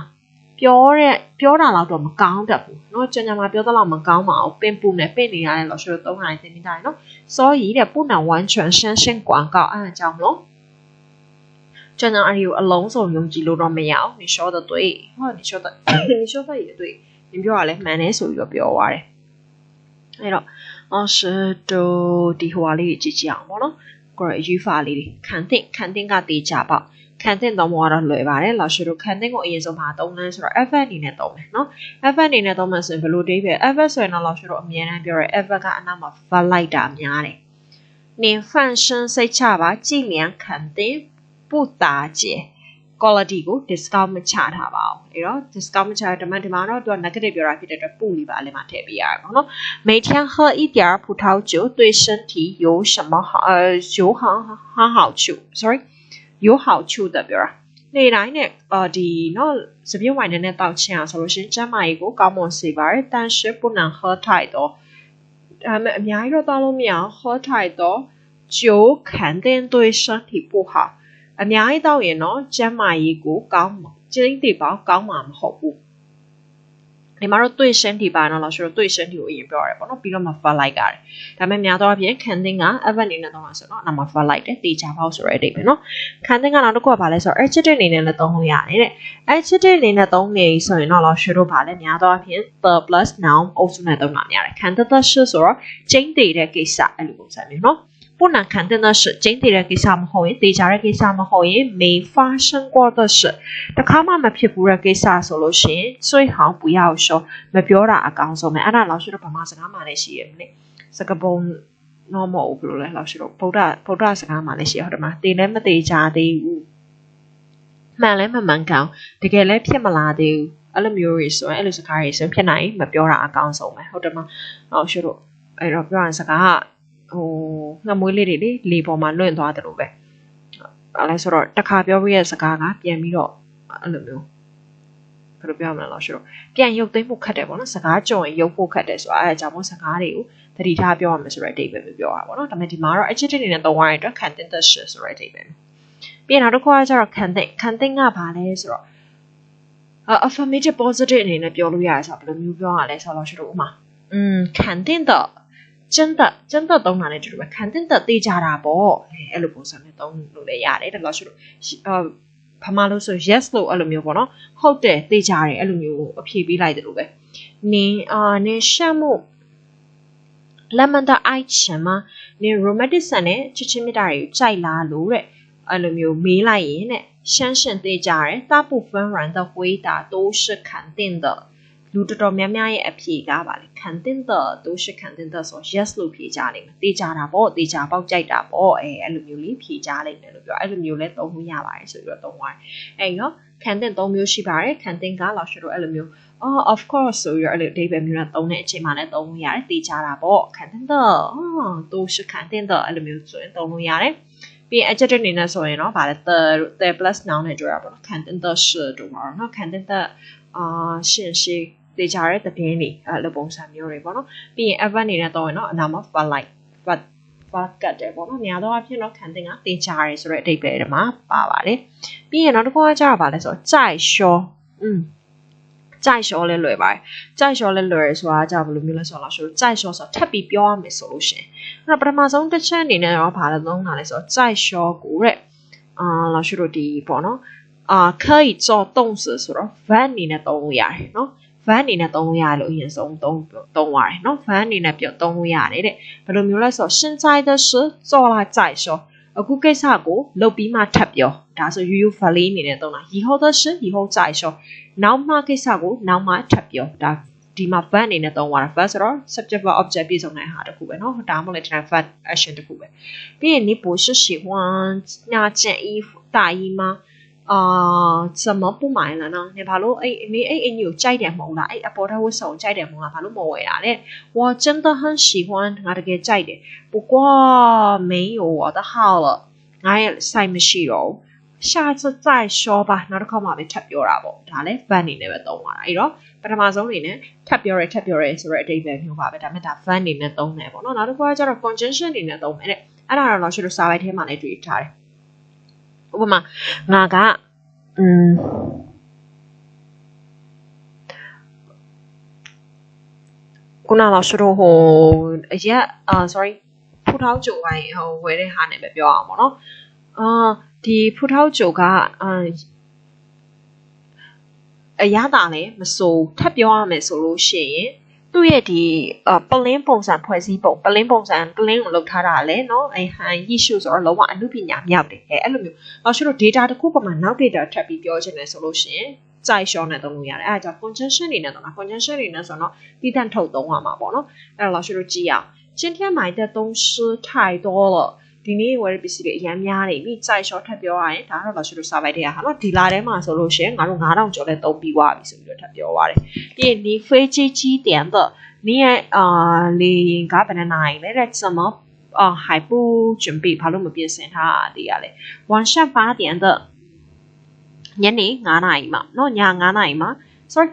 ပြောတာတော့မကောင်းတတ်ဘူးเนาะကြော်ညာမှာပြောတော့မကောင်းပါဘူးပင်ပူနဲ့ပင့်နေရတယ်လို့ဆိုတော့3နိုင်သင်မိတာเนาะ所以的不能完全相信广告အဲ့ဒါကြောင့်မလို့ကြော်ညာအရီကိုအလုံးစုံယုံကြည်လို့တော့မရအောင်你说的对你说的也对你ပြောရလဲမှန်တယ်ဆိုပြီးတော့ပြောသွားတယ်အဲ့တော့老师都ဒီဟိုဟာလေးကြည့်ကြအောင်ပေါ့နော်ကိုရယူဖာလေးတွေခံတင်ကတေးကြပေါ့ခံတင်တော့မှာတော့လွယ်ပါတယ်老师တို့ခံတင်ကိုအရင်ဆုံးမှာသုံးလမ်းဆိုတော့ FF အနေနဲ့သုံးမယ်เนาะ FF အနေနဲ့သုံးမယ်ဆိုရင်ဘယ်လိုတိတ်ပဲ FF ဆိုရင်တော့老师တို့အမြဲတမ်းပြောရဲ FF ကအနောက်မှာ var လိုက်တာများတယ်你放心စိတ်ချပါ尽量肯定不打结 quality ကို discount မချထားပါဘူးအဲ့တော့ discount မချတဲ့ဒီမှာတော့သူက negative ပြောတာဖြစ်တဲ့အတွက်ပူလေးပါအလင်းမှာထည့်ပေးရပါတော့每天喝一点葡萄酒对身体有什么好有很好处 sorry 有好处的比如你来呢这边外人呢道歉说是这么一个高莫西吧但是不能喝太多免热到了免喝太多就肯定对身体不好免到也呢这么一个高莫身体包高嘛唔好ဘူး你媽都對身體吧，老師都對身體有影響嘅，我比較唔發嚟㗎。但係များ多片肯定啊，even 你那東西咯，那麼發嚟嘅，地價包數嚟啲咯。肯定啊，那都過把嚟說，而且對你那東西啊，你而且對你那東西，所以呢，老師都把嚟များ多片 the plus noun also 那東南亞嚟，肯定的是說真地嘅技術喺度上面咯。不能肯定的是，真地的给啥么好嘢，地价的给啥么好嘢，没发生过的事。但卡嘛没撇不的给啥说了先，最好不要说，没表达啊讲说没。啊，那老师都爸妈是干嘛那些呢？是个帮 normal 不咯？老师都报答是干嘛那些好的嘛？地咧么地价地有，咩咧慢慢讲，地嘅咧撇么啦地，啊咧မျိုး嘢說，啊咧是卡嘢說撇嚟，沒表達啊講說咩？好的嘛？老師都誒，表達是講。ငါမွေးလေးတွေလေပေါ်မှာလွင့်သွားတယ်လို့ပဲအဲ့လဲဆိုတော့တစ်ခါပြောပြရဲ့စကားကပြန်ပြီးတော့အဲ့လိုမျိုးဘယ်လိုပြောမလဲလို့ဆိုတော့ပြန်ရုပ်သိမ်းဖို့ခက်တယ်ပေါ့နော်စကားကြုံရင်ရုပ်ဖို့ခက်တယ်ဆိုတော့အဲ့ဒါကြောင့်မို့စကားတွေကိုသတိထားပြောရမယ်ဆိုတဲ့အဓိပ္ပာယ်ပဲပြောတာပေါ့နော်ဒါပေမဲ့ဒီမှာတော့ adjective အနေနဲ့သုံးရတဲ့အတွက် 肯定的是ဆိုတဲ့အဓိပ္ပာယ်ပြီးရင်နောက်တစ်ခုကကျတော့ 肯定ကဘာလဲဆိုတော့affirmative positive အနေနဲ့ပြောလို့ရတယ်ဆိုတော့ဘယ်လိုမျိုးပြောရလဲဆိုတော့ဆိုတော့ဥမာ肯定的真的သုံးတာနဲ့တူတယ်ပဲ肯定的သိကြတာပေါ့အဲ့လိုပုံစံနဲ့သုံးလို့လည်းရတယ်ဒါလို့ဆိုတော့ဖမလို့ဆို yes လို့အဲ့လိုမျိုးပေါ့နော်ဟုတ်တယ်သိကြတယ်အဲ့လိုမျိုးအဖြေပေးလိုက်တယ်လို့ပဲနင်ရှက်မှုလက်မန်တအိုက်ချင်မှာနင် romantic ဆန်နဲ့ချစ်ချင်းမြတ်တာတွေကိုကြိုက်လားလို့တဲ့အဲ့လိုမျိုးမေးလိုက်ရင်တဲ့相信သိကြတယ်大部分人的回答都是肯定的လူတော်တော်များများရဲ့အဖြေကပါလေ肯定的都是肯定的ဆို yes လို့ဖြေကြလိမ့်မယ်သိကြတာပေါ့သိကြပေါက်ကြိုက်တာပေါ့အဲ့လိုမျိုးလေးဖြေကြလိမ့်မယ်လို့ပြောအဲ့လိုမျိုးလဲသုံးလို့ရပါတယ်ဆိုပြီးတော့သုံးသွားတယ်အဲ့နော်肯定သုံးမျိုးရှိပါတယ်肯定က老师တို့အဲ့လိုမျိုးof course ဆိုပြီးတော့အဲ့လိုအဓိပ္ပာယ်မျိုးနဲ့သုံးတဲ့အချိန်မှာလည်းသုံးလို့ရတယ်သိကြတာပေါ့肯定的都是肯定的အဲ့လိုမျိုးဆိုရင်သုံးလို့ရတယ်ပြီး adjective အနေနဲ့ဆိုရင်တော့ဗါလဲ the plus noun နဲ့တွေ့ရပါတော့肯定的是တို့ပါတော့နော်肯定的信息တေချာတဲ့တည်င်းတွေအဲ့လိုပုံစံမျိုးတွေပေါ့နော်ပြီးရင် adverb အနေနဲ့တော့ရင်တော့အနာမ but ကတ်တယ်ပေါ့နော်များသောအားဖြင့်တော့肯定ကတေချာရဲဆိုတဲ့အဓိပ္ပာယ်တွေမှာပါပါတယ်ပြီးရင်နောက်တစ်ခုကကျတော့ဗာလဲဆို再说再说လဲလွယ်ပါတယ်再说လဲလွယ်ရဆိုတာကြောင့်ဘယ်လိုမျိုးလဲဆိုတော့再说ဆိုထပ်ပြီးပြောရမယ်ဆိုလို့ရှင်အဲ့တော့ပထမဆုံးတစ်ချက်အနေနဲ့တော့ဗာလဲသုံးတာလဲဆိုတော့再说ကိုတဲ့老师တို့ဒီပေါ့နော်可以做动词ဆိုတော့ verb အနေနဲ့သုံးလို့ရတယ်နော် van အနေနဲ့သုံးလို့ရတယ်လို့အရင်ဆုံးသုံးရတယ်နော် van အနေနဲ့ပြောသုံးလို့ရတယ်တဲ့ဘယ်လိုမျိုးလဲဆိုတော့现在的事做了再说အခုကိစ္စကိုလုပ်ပြီးမှထပ်ပြောဒါဆို you valley အနေနဲ့သုံးတာ以后的事以后再说နောက်မှကိစ္စကိုနောက်မှထပ်ပြောဒါဒီမှာ van အနေနဲ့သုံးရတာ verb ဆိုတော့ subject verb object ပြည့်စုံတဲ့ဟာတစ်ခုပဲနော်ဒါမှမဟုတ်လည်းဒီတိုင်း verb action တစ်ခုပဲပြီးရင်你不是喜欢那件衣服大衣吗怎么不买了呢？你ဘာလို့你你有ကြိုက်တယ်မဟုတ်လားအပေါ်ထဝတ်စုံကြိုက်တယ်မဟုတ်လားဘာလို့မဝယ်တာလဲ我真的很喜欢ငါတကယ်ကြိုက်တယ်不过没有我的号了ငါရဲ့ size မရှိတော့下次再说吧နောက်တစ်ခါမှပဲထပ်ပြောတာပေါ့ဒါလည်း van အနေနဲ့ပဲသုံးရတာအဲ့တော့ပထမဆုံးအနေနဲ့ထပ်ပြောရဲဆိုတဲ့အဓိပ္ပာယ်မျိုးပါပဲဒါပေမဲ့ဒါ van အနေနဲ့သုံးတယ်ပေါ့နော်နောက်တစ်ခါကျတော့ conjunction အနေနဲ့သုံးမယ်တဲ့အဲ့ဒါတော့ကျွန်တော်စာပိုက်ထဲမှာလည်းတွေ့ထားတယ်ဥပမာငါကခုန老师တို့ဟိုအရက်sorry ဖူထောက်ကြိုပိုင်းဟိုဝယ်တဲ့ဟာနဲ့ပဲပြောအောင်ပေါ့နော်ဒီဖူထောက်ကြိုကအရသာလည်းမစိုးထပ်ပြောရမယ်ဆိုလို့ရှိရင်သူ့ရဲ့ဒီပလင်းပုံစံဖွဲ့စည်းပုံပလင်းကိုလုပ်ထားတာလေနော်ဟန်ရရှိဆိုတော့လုံးဝအမှုပညာမြောက်တယ်အဲ့လိုမျိုးနောက်ရှိတော့ data တစ်ခုပုံမှာနောက် data ထပ်ပြီးပြောချင်တယ်ဆိုလို့ရှိရင်再说နဲ့သုံးလို့ရတယ်အဲ့ဒါကြောင့် conjunction အနေနဲ့သုံးတာ conjunction အနေနဲ့ဆိုတော့တည်တံ့ထုတ်သုံးရမှာပေါ့နော်အဲ့တော့老师တို့ကြည့်အောင်今天买的东西太多了ဒီနေ့ဝယ်ပစ္စည်းတွေအများများနေပြီ再说ထပ်ပြောရရင်ဒါတော့老师တို့စာပိုက်ထဲကဟာနော်ဒီလာထဲမှာဆိုလို့ရှိရင်ငါတို့9000ကျော်လဲသုံးပြီးသွားပြီဆိုပြီးတော့ထပ်ပြောပါတယ်ပြီးရင်你飞机几点的你也လေယာဉ်ကဘယ်နှနာရီလဲတဲ့怎么还不准备跑路没变成他的呀嘞，晚上8点的，年龄俺哪嘛，喏娘俺哪嘛 ，sorry，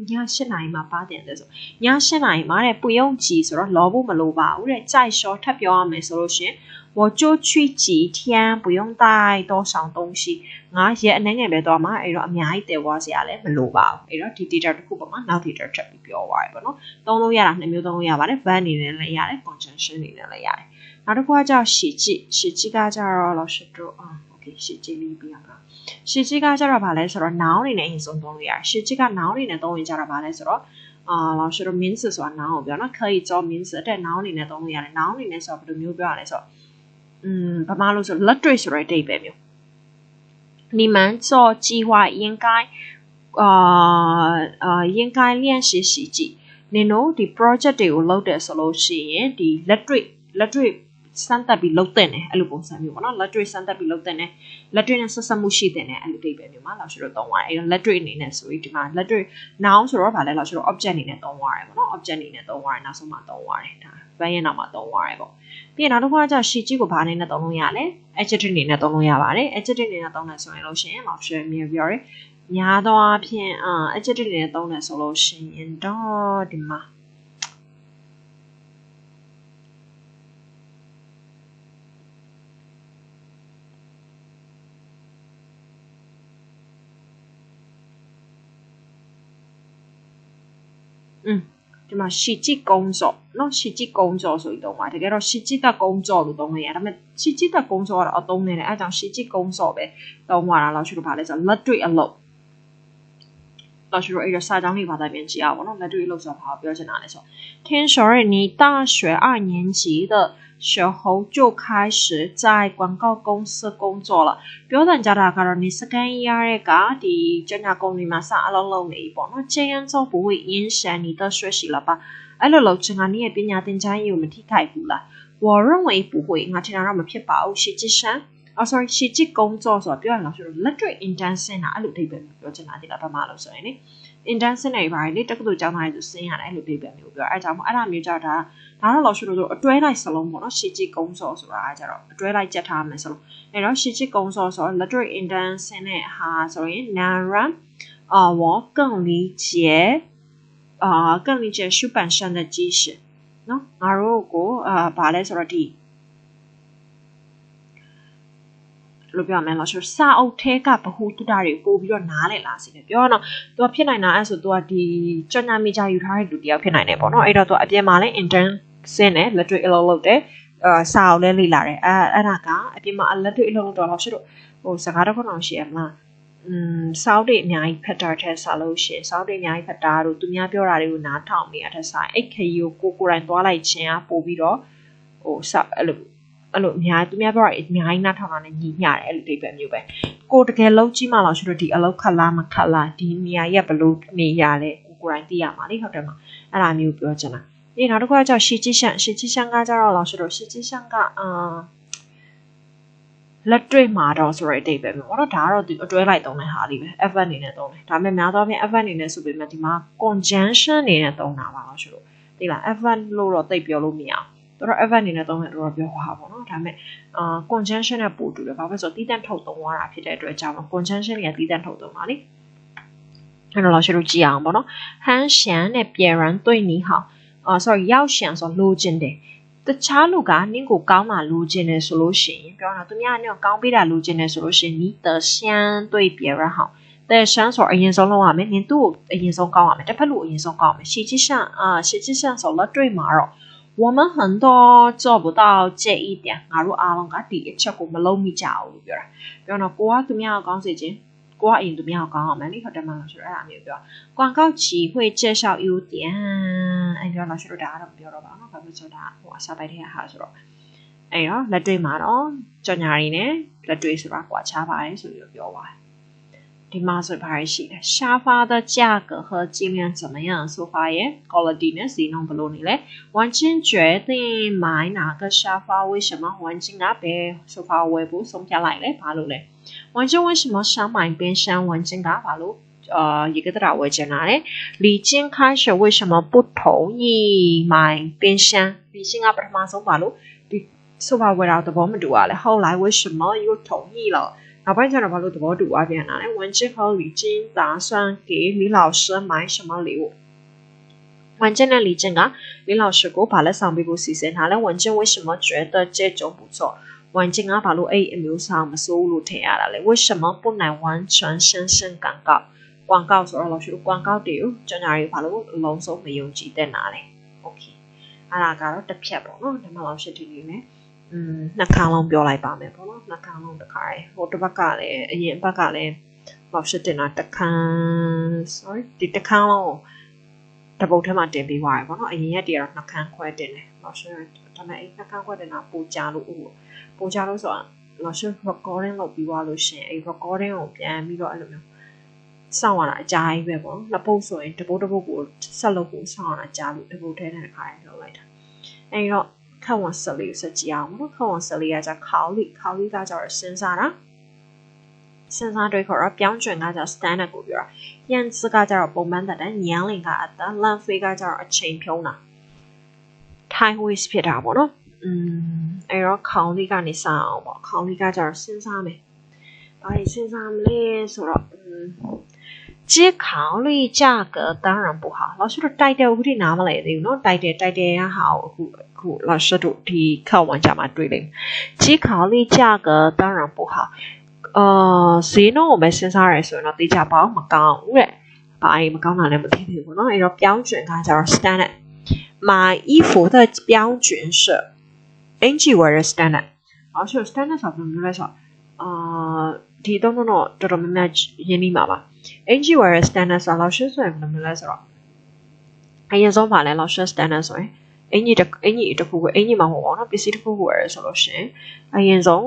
娘是哪嘛8点的时候，娘是哪嘛嘞，不用急，说老不么老吧，我嘞再说他表没说些，我就去几天，不用带多少东西，我些那个别多嘛，哎咯，伢一点我些嘞没老吧，哎咯，提着哭吧嘛，那提着吃表歪吧喏，东路呀啦，你没有东路呀吧嘞，反正你那来呀嘞，广州市你那来呀嘞。嗱，呢個叫洗劑，洗劑家就老師做OK，洗劑呢邊啊，洗劑家就把嚟說腦裡呢應用東西，洗劑家腦裡呢東西就把嚟說老師的名詞說腦表，那可以做名詞，但腦裡呢東西咧，腦裡呢說不如မျိုး表嚟說，把馬路說let's say 說對別မျိုး，你們做計劃應該練習洗劑，你攞啲 project တွေကိုလုပ်တဲ့ဆိုလို့ရှိရင်ဒီလက်တွေ့စမ်းသပ်ပြီးလုပ်တဲ့ねအဲ့လိုပုံစံမျိုးပေါ့နော်လက်တွေ့စမ်းသပ်ပြီးလုပ်တဲ့ねလက်တွေ့နဲ့ဆက်ဆက်မှုရှိတဲ့ねအဲ့လိုတိတ်ပဲမျိုးမှာလောက်ရှိတော့သုံးရတယ်အဲ့တော့လက်တွေ့အနေနဲ့ဆိုပြီးဒီမှာလက်တွေ့ noun ဆိုတော့ဗာလဲလောက်ရှိတော့ object အနေနဲ့သုံးရတယ်ပေါ့နော် object အနေနဲ့သုံးရတယ်နောက်ဆုံးမှသုံးရတယ်ဒါ verb ရဲ့နောက်မှာသုံးရတယ်ပေါ့ပြီးရင်နောက်တစ်ခုကကျရှီကြီးကိုဗာအနေနဲ့သုံးလို့ရလဲ adjective အနေနဲ့သုံးလို့ရပါတယ် adjective အနေနဲ့သုံးတယ်ဆိုရင်လို့ရှိရင်လောက်ရှိရမြေပြောရဲများသောအားဖြင့် adjective အနေနဲ့သုံးတယ်ဆိုလို့ရှိရင်တော့ဒီမှာဒီမှာရှိကြည့်工作เนาะရှိကြည့်工作ဆိုပြီးတော့တကယ်တော့ရှိကြည့်တဲ့工作လို့သုံးလို့ရတယ်ဒါပေမဲ့ရှိကြည့်တဲ့工作ကတော့အသုံးနေတယ်အဲဒါကြောင့်ရှိကြည့်工作ပဲသုံးရတာလောက်ရှိလို့ပါလဲဆိုလက်တွေ့အလုပ်လောက်ရှိလို့အဲ့တော့စာကြောင်းလေးဘာသာပြန်ကြည့်အောင်ပေါ့နော်လက်တွေ့အလုပ်ဆိုတာဘာပြောချင်တာလဲဆို听说你大学2年级的时候就开始在广告公司工作了ပြောတဲ့ကြတာကတော့你second year ကဒီကျညာကုမ္ပဏီမှာစအလုပ်လုပ်နေပြီပေါ့နော်这样做不会影响你的学习了吧အဲ့လိုလုပ်ချင်က你ရဲ့ပညာသင်ကြားရေးကိုမထိခိုက်ဘူးလား我认为不会ငါထင်တာတော့မဖြစ်ပါဘူး实际上sorry 实际工作ဆိုတော့ပြောရအောင်ဆိုတော့လက်တွေ့ intern ဆင်းတာအဲ့လိုအိပ်ပဲပြောချင်တာဒီလားဘာမှလို့ဆိုရင်လေ intern ဆင်းနေပါလေတက္ကသိုလ်ကျောင်းသားတွေဆိုဆင်းရတယ်အဲ့လိုအိပ်ပဲမျိုးပြောအဲ့ကြောင့်အဲ့ဒါမျိုးကြတာဒါတော့လို့ရှိလို့အတွဲလိုက်စလုံးပေါ့နော်实际工作ဆိုတာအဲ့ကြတော့အတွဲလိုက်ကြက်ထားမယ်စလုံးအဲ့တော့实际工作ဆိုတော့လက်တွေ့ intern ဆင်းတဲ့ဟာဆိုရင်能让我更理解出版社的知識နော်ငါတို့ကိုဘာလဲဆိုတော့ဒီလို့ပြောမယ်လို့ဆိုစာအုပ်ထဲကဗဟုသုတတွေပို့ပြီးတော့နားလည်လာစေတယ်ပြောတော့သူကဖြစ်နိုင်တာအဲ့ဆိုသူကဒီကျညာမီဂျာယူထားတဲ့လူတယောက်ဖြစ်နိုင်တယ်ပေါ့နော်အဲ့တော့သူအပြင်မှာလည်း intern ဆင်းတယ်လက်တွေ့အလုပ်လုပ်တယ်စာအုပ်လည်းလေ့လာတယ်အဲ့ဒါကအပြင်မှာလက်တွေ့အလုပ်လုပ်တော့လို့ရှိတော့ဟိုစကားတစ်ခုတော့ရှိရမလားစာအုပ်တွေအများကြီးဖတ်တာတဲ့စာလို့ရှိရင်စာအုပ်တွေအများကြီးဖတ်တာတို့သူများပြောတာတွေကိုနားထောင်နေရတဲ့စာအဲ့ခရီးကိုကိုယ်တိုင်သွားလိုက်ခြင်းအပို့ပြီးတော့ဟိုစာအဲ့လိုအများသူများပြောတာအများကြီးနားထောင်တာနဲ့ညီမျှတယ်အဲ့လိုအိပ်ပဲမျိုးပဲကိုတကယ်လုံးကြီးမှလို့ရှိတော့ဒီအလုပ်ခက်လားမခက်လားဒီနေရာရက်ဘလို့နေရလဲကိုယ်တိုင်သိရမှာလေဟုတ်တယ်မအဲ့ဒါမျိုးပြောချင်တာဒီနောက်တစ်ခုကကြောင့်ရှီကြီးရှန်ကကြတော့လို့ရှိတော့ရှီကြီးရှန်ကလက်တွေ့မှာတော့ဆိုရတဲ့အိပ်ပဲမျိုးတော့ဒါကတော့ဒီအတွဲလိုက်သုံးတဲ့ဟာလေးပဲ F အနေနဲ့သုံးတယ်ဒါပေမဲ့များသောအားဖြင့် F အနေနဲ့ဆိုပေမဲ့ဒီမှာ conjunction အနေနဲ့သုံးတာပါလို့ရှိတော့ဒီလား F လို့တော့သိပြောလို့မရအောင်တော့ F အနေနဲ့သုံးတယ်တော့ပြောပါပေါ့နော်ဒါပေမဲ့conjunction နဲ့ပို့တူတယ်ဘာဖြစ်ဆိုတီးတန့်ထုတ်သုံးရတာဖြစ်တဲ့အတွက်ကြောင့် conjunction တွေကတီးတန့်ထုတ်သုံးပါလေအဲ့တော့ရှိလို့ကြည့်အောင်ပေါ့နော်ဟန်ရှန်နဲ့别人对你好sorry 要想说လိုချင်တယ်တခြားလူကနင့်ကိုကောင်းတာလိုချင်တယ်ဆိုလို့ရှိရင်ပြောတာသူများကနင့်ကိုကောင်းပေးတာလိုချင်တယ်ဆိုလို့ရှိရင်你的相对别人好แต่相ဆိုအရင်ဆုံးလုပ်ရမယ်နင်သူ့ကိုအရင်ဆုံးကောင်းရမယ်တစ်ဖက်လူအရင်ဆုံးကောင်းရမယ်实际上ဆိုလက်တွေ့မှာတော့我们很多做不到这一点ငါတို့အားလုံးကဒီအချက်ကိုမလုံးမိကြဘူးလို့ပြောတာပြောတော့ကိုကသူများကိုကောင်းစေခြင်းကိုကအရင်သူများကိုကောင်းအောင်မယ်လေဟုတ်တယ်မလားဆိုတော့အဲ့ဒါမျိုးပြော广告期会介绍优点အဲ့ပြောလို့ဆိုတော့ဒါကတော့ပြောတော့ပါနော်ဘာဖြစ်ဆိုတာဟိုအစားပိုင်းထဲဟာဆိုတော့အဲ့တော့လက်တွေ့မှာတော့ကြော်ညာရီနဲ့လက်တွေ့ဆိုတာကွာခြားပါတယ်ဆိုပြီးပြောပါတယ်ဒီမှာဆိုပါရှိတယ်沙发的价格和质量怎么样ဆိုပါရဲ့ quality နဲ့ဈေးနှုန်းဘယ်လိုနေလဲ完全决定买哪个沙发为什么完全ကဘယ်ဆိုဖာဝယ်ဖို့ဆုံးဖြတ်လိုက်လဲဘာလို့လဲ完全为什么想买边山完全ကဘာလို့一个的我讲了李健开始为什么不同意买边山李健啊不他妈说吧咯说话为了的包没读啊嘞，后来为什么又同意了？老班长的包都的包读啊变哪嘞？文静和李晶打算给李老师买什么礼物？文静呢，李晶啊，李老师给我把了上背部洗洗哪嘞？文静为什么觉得这种不错？文静啊，把路 A 没有上，没收入贴下来嘞？为什么不能完全深深广告？广告所以老師廣告調將嚟把路老數未用字တဲ့哪裡 ？OK， 啊啦，搞到特別噃咯，咁啊老師聽呢，นักข่าวลอง表嚟吧咩噃咯，นักข่าวลองตะขายโหตัวประกาศเลยเย็นประกาศเลย老師တင်啊ตะข่าว sorry ติดตะข่าว咯ตะบุထဲမှာတင်ပြီးသွားပြီပေါ့နော်အရင်ရက်တည်းကတော့နှက်ခမ်းခွဲတင်တယ်老師ဒါမဲ့အဲ့နှက်ခမ်းခွဲတင်တာပူကြလို့ဆိုတာ老師 recording လုပ်ပြီးသွားလို့ရှင်အဲ့ recording ကိုပြန်ပြီးတော့အဲ့လိုမျိုးစောင့်ရတာအကြာကြီးပဲပေါ့နှစ်ပုတ်ဆိုရင်တပုတ်ကိုဆက်လုပ်ဖို့စောင့်ရတာကြာလို့တပုတ်ထဲနဲ့ခါရလုပ်လိုက်တာအဲ့တော့ခက်ဝန်ဆက်လေးကိုဆက်ကြည့်အောင်နော်ခက်ဝန်ဆက်လေးကじゃ考慮ကကြတော့စဉ်းစားတာစဉ်းစားတွေခေါ်တော့ပြောင်းchuyểnကကြ standard ကိုပြောတာယဉ်စကကြတော့ပုံမှန်တဲ့ညံလင်ကအတလန်ဖေးကကြတော့အချိန်ဖြုံးတာ time waste ဖြစ်တာပေါ့နော်အဲ့တော့考慮ကနေစအောင်ပေါ့考慮ကကြတော့စဉ်းစားမယ်ဘာလို့စဉ်းစားမလဲဆိုတော့只考虑价格当然不好老師တို့တိုက်တယ်အခုထိနားမလဲသေးဘူးเนาะတိုက်တယ်ရဟောအခု老師တို့ဒီ課文ကြမှာတွေ့လိမ့်只考慮價格當然不好ဈေးနှုန်းကိုပဲစဉ်းစားရဲဆိုရင်တော့တေချာပေါင်းမကောင်းဘူးတဲ့ဘာမကောင်းတာလည်းမသိဘူးပေါ့เนาะအဲ့တော့標準ကကျတော့ standard 買衣服的標準是 anywhere standard 老師 standard ဆိုဘယ်လိုလဲဆိုဒီတော့တော်တော်များများရင်းနှီးမှာပါ anywhere standard ဆို老師ဆိုရင်ဘယ်လိုလဲဆိုတော့အရင်ဆုံးပါလဲ老師 standard ဆိုရင်အင်ကြီးတစ်ခုကိုအင်ကြီးမှာမဟုတ်ပါဘူးเนาะပစ္စည်းတစ်ခုကိုရဆိုလို့ရှိရင်အရင်ဆုံး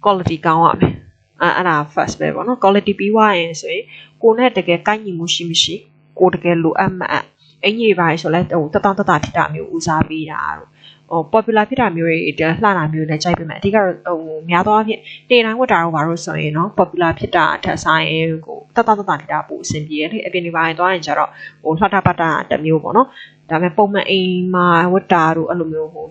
quality ကောင်းရမယ်အဲ့ဒါ first ပဲပေါ့เนาะ quality ပြီးွားရင်ဆိုရင်ကိုယ်နဲ့တကယ်ကိုက်ညီမှုရှိမရှိကိုတကယ်လိုအပ်မအပ်အင်ကြီးပါဆိုလဲဟိုတတဖြစ်တာမျိုးဦးစားပေးတာတို့popular ဖြစ်တာမျိုးတွေလှတာမျိုးနဲ့ကြိုက်ပေမဲ့အဓိကတော့များသောအားဖြင့်တင်တိုင်းဝတ်တာတော့ဘာလို့ဆိုရင်เนาะ popular ဖြစ်တာအထက်ဆိုင်ကိုတဖြစ်တာပိုအဆင်ပြေတယ်လေအပြင်ဒီပိုင်းသွားရင်ကျတော့ဟိုလှတာပတ်တာတစ်မျိုးပေါ့เนาะဒါပေမဲ့ပုံမှန်အိမ်မှာဝတ်တာတို့အဲ့လိုမျိုးဟို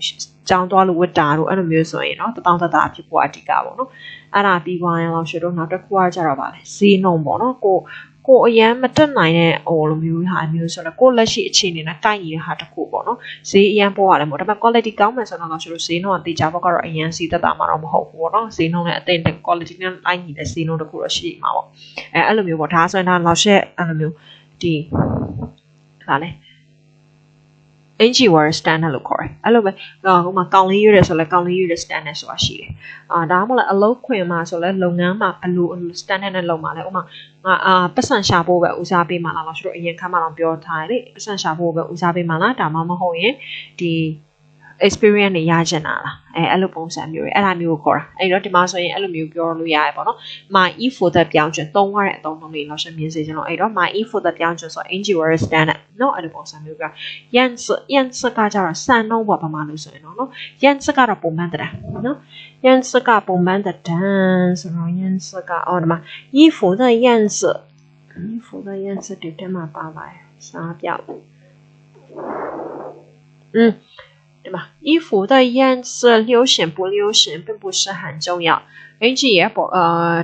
ကြောင်းသွားလို့ဝတ်တာတို့အဲ့လိုမျိုးဆိုရင်เนาะတဖြစ်ဖို့အဓိကပေါ့เนาะအဲ့ဒါပြီးသွားရင်တော့ရှေ့တော့နောက်တစ်ခုကကျတော့ဗာလေဈေးနှုန်းပေါ့เนาะကိုအရန်မတက်နိုင်တဲ့ဟိုလိုမျိုးဟာမျိုးဆိုတော့ကိုလက်ရှိအခြေအနေနဲ့ကိုက်ညီတဲ့ဟာတစ်ခုပေါ့နော်ဈေးအရန်ပေါ်ရတယ်မို့ဒါပေမဲ့ quality ကောင်းမယ်ဆိုတော့ကျွန်တော်ဈေးနှုန်းကတေချာဘောကတော့အရန်စီတက်တာမှတော့မဟုတ်ဘူးပေါ့နော်ဈေးနှုန်းနဲ့အသိတဲ့ quality နဲ့ကိုက်ညီတဲ့ဈေးနှုန်းတစ်ခုတော့ရှိမှာပေါ့အဲ့လိုမျိုးပေါ့ဒါဆိုရင်ဒါလောက်ရှက်အဲ့လိုမျိုးဒီဟာလေanywhere standard လို့ခေါ်တယ်အဲ့လိုပဲဟိုမှာကောင်းလေးရွေးတယ်ဆိုလဲကောင်းလေးရွေးတဲ့ standard ဆိုတာရှိတယ်ဒါမှမဟုတ်အလုပ်ခွင်မှာဆိုလဲလုပ်ငန်းမှာဘယ်လို standard နဲ့လုပ်မှာလဲဥပမာပတ်စံရှာဖို့ပဲဦးစားပေးမှာလားလို့ဆိုတော့အရင်ခါမှတော့ပြောထားတယ်လေပတ်စံရှာဖို့ပဲဦးစားပေးမှာလားဒါမှမဟုတ်ရင်ဒီ experience တွေရချင်တာလားအဲ့လိုပုံစံမျိုးတွေအဲ့ဒါမျိုးကိုခေါ်တာအဲ့တော့ဒီမှာဆိုရင်အဲ့လိုမျိုးပြောလို့ရတယ်ပေါ့နော်my e for the ပြောင်းကျွန်းသုံးရတဲ့အသုံးလေးတော့ရှင်းမြင်စေချင်လို့အဲ့တော့ my e for the ပြောင်းကျွန်းဆို anywhere standard နော်အဲ့လိုပုံစံမျိုးကယန်စကကြတော့စံနှုန်းပေါ့ဘာမှလို့ဆိုရင်နော်ယန်စကတော့ပုံမှန်တဲ့နော်ယန်စကပုံမှန်တဲ့တန်းဆိုတော့ယန်စကအော်ဒီမှာ e for the ယန်စဒီတက်မှာပါပါစားပြောက်对吧？衣服的颜色流行不流行并不是很重要。而且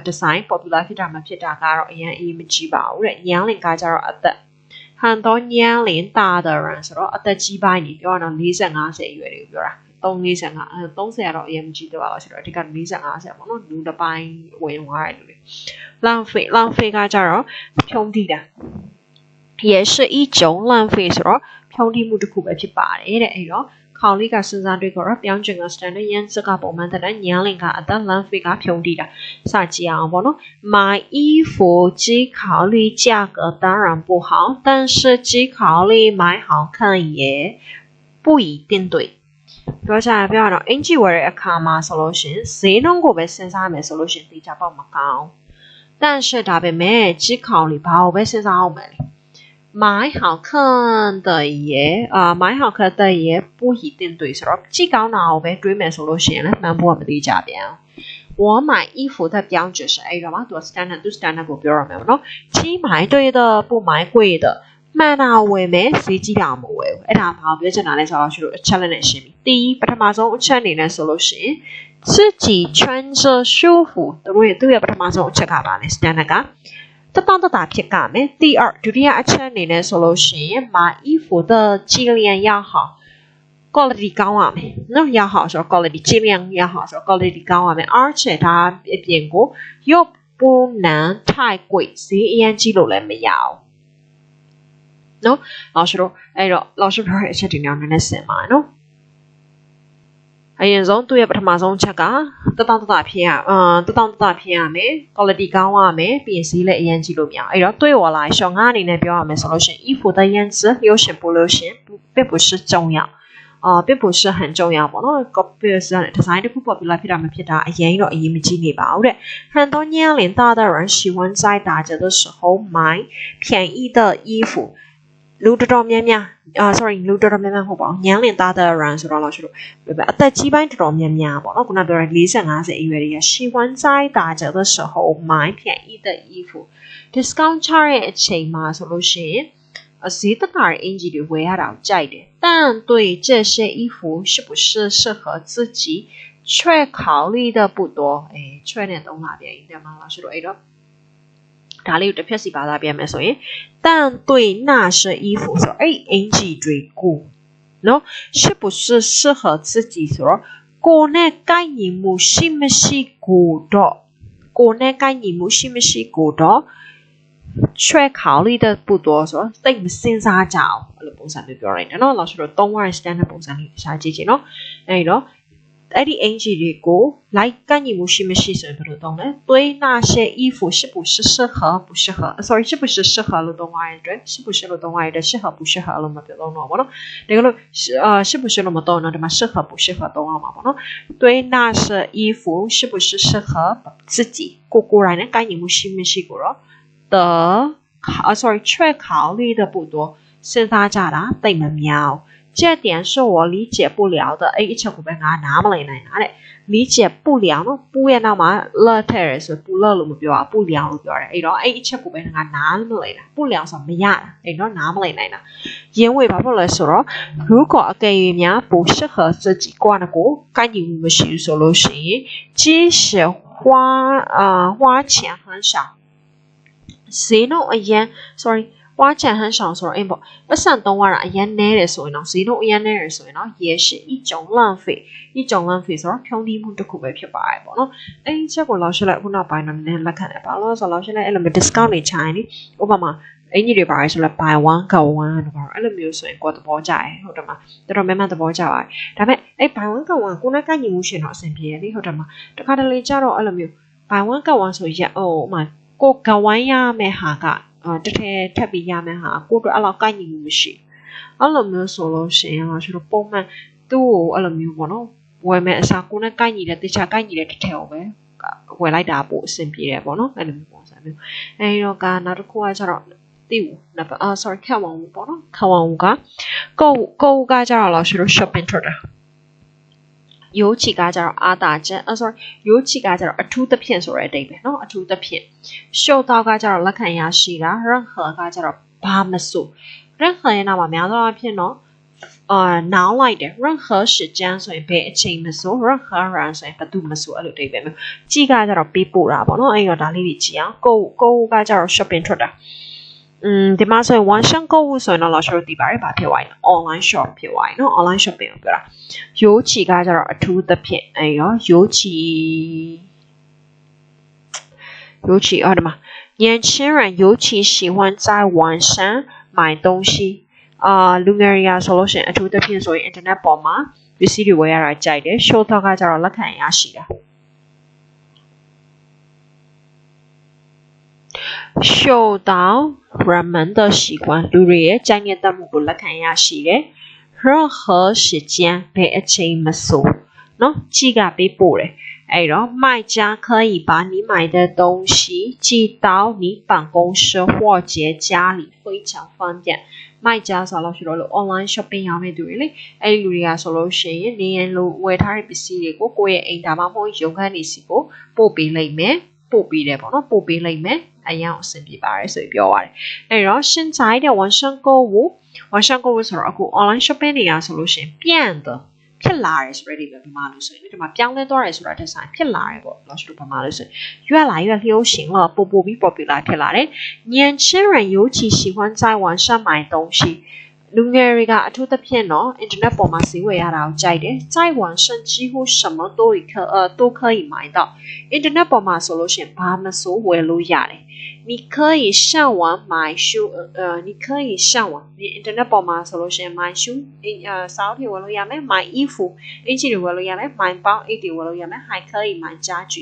design popular ဖြစ်တာမဖြစ်တာကတော့အရင်အရေးမကြီးပါဘူးတဲ့။年龄ကကြတော့အသက်很多年龄大的人ဆိုတော့အသက်ကြီးပိုင်းနေပြောတော့40-50အရွယ်တွေကိုပြောတာ30ကတော့အရင်မကြီးတော့ပါဆိုတော့ဒီက40-50ပေါ့နော်လူတစ်ပိုင်းဝင်သွားတယ်လူတွေ浪费ကကြတော့ဖြုံးထိတာ也是一种浪费ဆိုတော့ဖြုံးထိမှုတစ်ခုပဲဖြစ်ပါတယ်တဲ့အဲ့တော့考虑个身上对个标准个 standard 颜色个部门的人年龄个的浪费个平地的啥讲不呢？买衣服只考虑价格当然不好，但是只考虑买好看也不一定对。ပြောချင်ပြောတော့အင်ဂျီဝယ်တဲ့အခါမှာဆိုလို့ရှင်ဈေးနှုန်းကိုပဲစဉ်းစားမယ်ဆိုလို့ရှင်တေချာပေါက်မကောင်း但是ဒါပေမဲ့只考虑ဘာကိုပဲစဉ်းစားအောင်မယ်买好看的也不一定对ဆိုတော့ကြည့်ကောင်းတာကိုပဲတွေးမယ်ဆိုလို့ရှိရင်လည်းမှန်ဖို့မသေးကြပြန်我买衣服的标准是အဲ့တော့မှသူ standard ကိုပြောရမယ်ပေါ့နော်既买对的不买贵的မှန်တာဝယ်မယ်ဈေးကြီးတာမဝယ်ဘူးအဲ့ဒါဘာပြောချင်တာလဲဆိုတော့ရှင်တို့အချက်လက်နဲ့ရှင်းပြီ第一ပထမဆုံးအချက်အနေနဲ့ဆိုလို့ရှိရင်自己穿着舒服သူရဲ့ပထမဆုံးအချက်ကပါလဲ standard ကတ当的打ဖြစ်ကမယ်第二ဒုတိယအချက်အနေနဲ့ဆိုလို့ရှိရင်买衣服的质量要好quality 高ရမယ်နော်要好ဆိုတော့ quality 质量要好ဆိုတော့ quality 高ရမယ်而且它အပြင်ကို又不能太贵ဈေးအရင်ကြီးလို့လည်းမရအောင်နော်老师တို့အဲ့တော့老师ပြောတဲ့အချက်ဒီနေ့နည်းနည်းစင်ပါနော်အရင်ဆုံးသူ့ရဲ့ပထမဆုံးချက်ကတတောင့်တတဖြစ်ရမယ် quality ကောင်းရမယ်ပြီးရင်ဈေးလည်းအရင်ကြီးလို့မရအဲ့တော့对我来说ငါအနေနဲ့ပြောရမယ်ဆိုလို့ရှိရင်衣服的颜值流行不流行并不是重要并不是很重要ပေါ့နော် copy 是 design တစ်ခုပေါ်ပြလိုက်ဖြစ်တာမဖြစ်တာအရင်တော့အရေးမကြီးနေပါဘူးတဲ့很多年龄大的人喜欢在打折的时候买便宜的衣服လူတော်တော်များများsorry လူတော်တော်များများဟုတ်ပါဘူးညံလင်သားတဲ့ run ဆိုတော့လို့ရှိလို့အသက်ကြီးပိုင်းတော်တော်များများပေါ့နော်ခုနပြောတဲ့40-50အရွယ်တွေက喜欢在打折的时候买便宜的衣服 discount ချတဲ့အချိန်မှာဆိုလို့ရှိရင်ဈေးသက်သာတဲ့အင်ဂျီတွေဝယ်ရတာကိုကြိုက်တယ်但对这些衣服是不是适合自己却考虑的不多却နဲ့သုံးလာပြန်တယ်မှာလို့ရှိလို့အဲ့တော့ဒါလေးကိုတစ်ဖြက်စီပါသားပြန်မယ်ဆိုရင်但对那些衣服ဆိုအဲ့အင်ဂျီတွေကိုနော်是不是适合自己ဆိုတော့ကိုယ်နဲ့ကိုက်ညီမှုရှိမရှိကိုတော့却考虑的不多ဆိုတော့တိတ်မစင်စားကြအောင်အဲ့လိုပုံစံမျိုးပြောရတယ်နော်လို့ဆိုတော့3 word standard ပုံစံလေးရှားကြည့်နော်အဲ့တော့အဲ့ဒီအင်ဂျီတွေကိုလိုက်ကန်ညီမှုရှိမရှိဆိုရင်ဘယ်လိုသုံးလဲ对那些衣服是不是适合不适合 sorry 是不是适合လို့သုံးရတဲ့是不是လို့သုံးရတဲ့适合不适合လို့မပြောတော့ဘူးပေါ့နော်ဒါကလို့是不是လို့မသုံးတော့ဒီမှာ适合不适合သုံးရမှာပေါ့နော်对那些衣服是不是适合自己ကိုယ်တိုင်နဲ့ကန်ညီမှုရှိမရှိကိုတော့sorry 却考虑的不多စဉ်းစားကြတာတိတ်မများ这点是我理解不了的အဲ့အချက်ကိုပဲငါနားမလည်နိုင်တာတဲ့理解不了နော်ပူရဲ့နောက်မှာလက်ထဲရဆိုပူလို့မပြောဘူးပူ了လို့ပြောတယ်အဲ့တော့အဲ့အချက်ကိုပဲငါနားမလည်တာပူ了ဆိုမရတာအဲ့တော့နားမလည်နိုင်တာ因为ဘာဖြစ်လဲဆိုတော့如果အကယ်၍များ不适合自己挂的ကိုကိုက်ညီမှုမရှိဘူးဆိုလို့ရှိရင်即使花钱很少ဈေးနှုန်းအရင် sorry花钱很少ဆိုတော့ပေါ့ပတ်စံသုံးရတာအရင်နည်းတယ်ဆိုရင်တော့ဈေးနှုန်းအရင်နည်းတယ်ဆိုရင်တော့也是一种浪费ဆိုတော့ဖြုံးတီးမှုတစ်ခုပဲဖြစ်ပါတယ်ပေါ့နော်အဲ့ဒီချက်ကိုလောက်ရှင်းလိုက်ခုနောက်ပိုင်းတော့နည်းလက်ခံတယ်ဘာလို့ဆိုတော့လောက်ရှင်းလိုက်အဲ့လိုမျိုး discount တွေချရင်လေဥပမာအင်ကြီးတွေပါတယ်ဆိုတော့ buy one get one တို့ပါအဲ့လိုမျိုးဆိုရင်ကိုယ်သဘောကျတယ်ဟုတ်တယ်မတော်တော်များများသဘောကျပါတယ်ဒါပေမဲ့အဲ့ buy one get one ကိုယ်နဲ့ကိုက်ညီမှုရှင်တော့အဆင်ပြေတယ်လေဟုတ်တယ်မတခါတလေကျတော့အဲ့လိုမျိုး buy one get one ဆိုရက်ဥပမာကိုကဝိုင်းရမယ့်ဟာကတထဲထပ်ပြီးရမယ့်ဟာကိုတို့အဲ့လောက်ကိုက်ညီမှုမရှိအဲ့လိုမျိုးဆိုလို့ရှိရင်တော့ကျွန်တော်ပုံမှန်သူ့ကိုအဲ့လိုမျိုးပေါ့နော်ဝယ်မယ်အစားကိုနဲ့ကိုက်ညီတဲ့တခြားကိုက်ညီတဲ့တစ်ထည်ကိုပဲဝယ်လိုက်တာပို့အဆင်ပြေတယ်ပေါ့နော်အဲ့လိုမျိုးပုံစံမျိုးအဲ့တော့ကနောက်တစ်ခုကကျတော့တီးsorry ခက်ဝအောင်ပေါ့နော်ခက်ဝအောင်ကကိုကကျတော့လို့ကျွန်တော် shopping ထွက်တာ尤其ကကြတော့အာတာချက်sorry 尤其ကကြတော့အထူးသဖြင့်ဆိုတဲ့အတိတ်ပဲเนาะအထူးသဖြင့်ရှုပ်တော့ကကြတော့လက်ခံရရှိတာ任何ကကြတော့ဘာမဆို任何ရဲ့နောက်မှာများသောအားဖြင့်เนาะနောင်းလိုက်တယ်任何时间ဆိုရင်ဘယ်အချိန်မဆို任何人ဆိုရင်ဘယ်သူမဆိုအဲ့လိုအတိတ်ပဲမျိုးကြည့်ကကြတော့ပေးပို့တာပေါ့เนาะအဲ့တော့ဒါလေးတွေကြည့်အောင်ကိုကကြတော့ shopping ထွက်တာဒီမှာဆိုရင် one shot 购物ဆိုရင်တော့ launch ဒီပါတယ်ဘာဖြစ်သွားလဲ online shop ဖြစ်သွားပြီเนาะ online shopping ကိုပြောတာ尤其ကကြတော့အထူးသဖြင့်အဲ့ရော尤其ဒီမှာ年轻人尤其喜欢在网上买东西လူငယ်တွေကဆိုလို့ရှိရင်အထူးသဖြင့်ဆိုရင် internet ပေါ်မှာပစ္စည်းတွေဝယ်ရတာကြိုက်တယ် short ကကြတော့လက်ခံရရှိတာ嗅到人们的习惯လူတွေရဲ့ကြိုက်မြတ်မှုကိုလက်ခံရရှိတယ်任何时间ဘယ်အချိန်မဆိုเนาะကြည့်ကပေးပို့တယ်အဲ့တော့卖家可以把你买的东西寄到你办公室或者家里非常方便卖家ဆိုလို့ online shopping ရမယ့်သူတွေလေအဲ့ဒီလူတွေကဆိုလို့ရှိရင်နေရလို့ဝယ်ထားတဲ့ပစ္စည်းတွေကိုကိုယ့်ရဲ့အိမ်ဒါမှမဟုတ်ရုံခန်းနေစီကိုပို့ပေးလိုက်မယ်ပို့ပေးတယ်ပေါ့နော်ပို့ပေးလိုက်မယ် အရင်အဆင်ပြေပါတယ်ဆိုပြီးပြောပါတယ်အဲ့တော့ရှင်在的网上购物ဆိုတော့အခု online shopping တွေကဆိုလို့ရှင်变的ဖြစ်လာတယ်ဆိုတဲ့ဒီပဲဘာလို့ဆိုရင်ဒီမှာပြောင်းလဲသွားတယ်ဆိုတာတစ်ဆိုင်ဖြစ်လာတယ်ပေါ့老师တို့ဘာလို့ဆို越来越流行了ပိုပြီး popular ဖြစ်လာတယ်年轻人尤其喜欢在网上买东西လူငယ်တွေကအထူးသဖြင့်တော့ internet ပေါ်မှာဈေးဝယ်ရတာကိုကြိုက်တယ်在网上几乎什么都可以买到 internet ပေါ်မှာဆိုလို့ရှိရင်ဘာမဆိုဝယ်လို့ရတယ်你可以上网买书你可以上网你 internet ပေါ်မှာဆိုလို့ရှိရင်买书စာအုပ်တွေဝယ်လို့ရမယ်买衣服အင်ဂျီတွေဝယ်လို့ရမယ်买包အိတ်တွေဝယ်လို့ရမယ်还可以买家具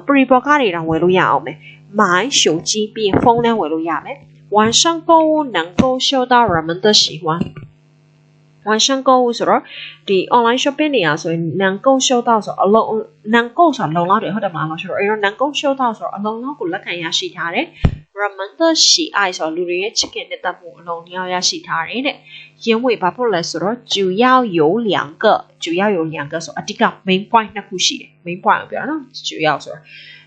ပရိဘောဂတွေတောင်ဝယ်လို့ရအောင်မယ်买手机ပြီးရင်ဖုန်းလည်းဝယ်လို့ရမယ်网上购物能够受到人们的喜欢网上购物ဆိုတော့ဒီ online shopping တွေကဆိုရင်能够受到ဆိုအလုံး能够ဆိုလုံလောက်တယ်ဟုတ်တယ်မလားဆိုတော့အဲ့တော့能够受到ဆိုတော့အလုံးလောက်ကိုလက်ခံရရှိထားတယ်人们的喜爱ဆိုတော့လူတွေရဲ့ချစ်ခင်တဲ့တပ်မှုအလုံးများရရှိထားတယ်တဲ့因为ဘာဖြစ်လဲဆိုတော့主要有两个ဆိုအဓိက main point နှစ်ခုရှိတယ် main point ကိုပြောနော်主要ဆိုတော့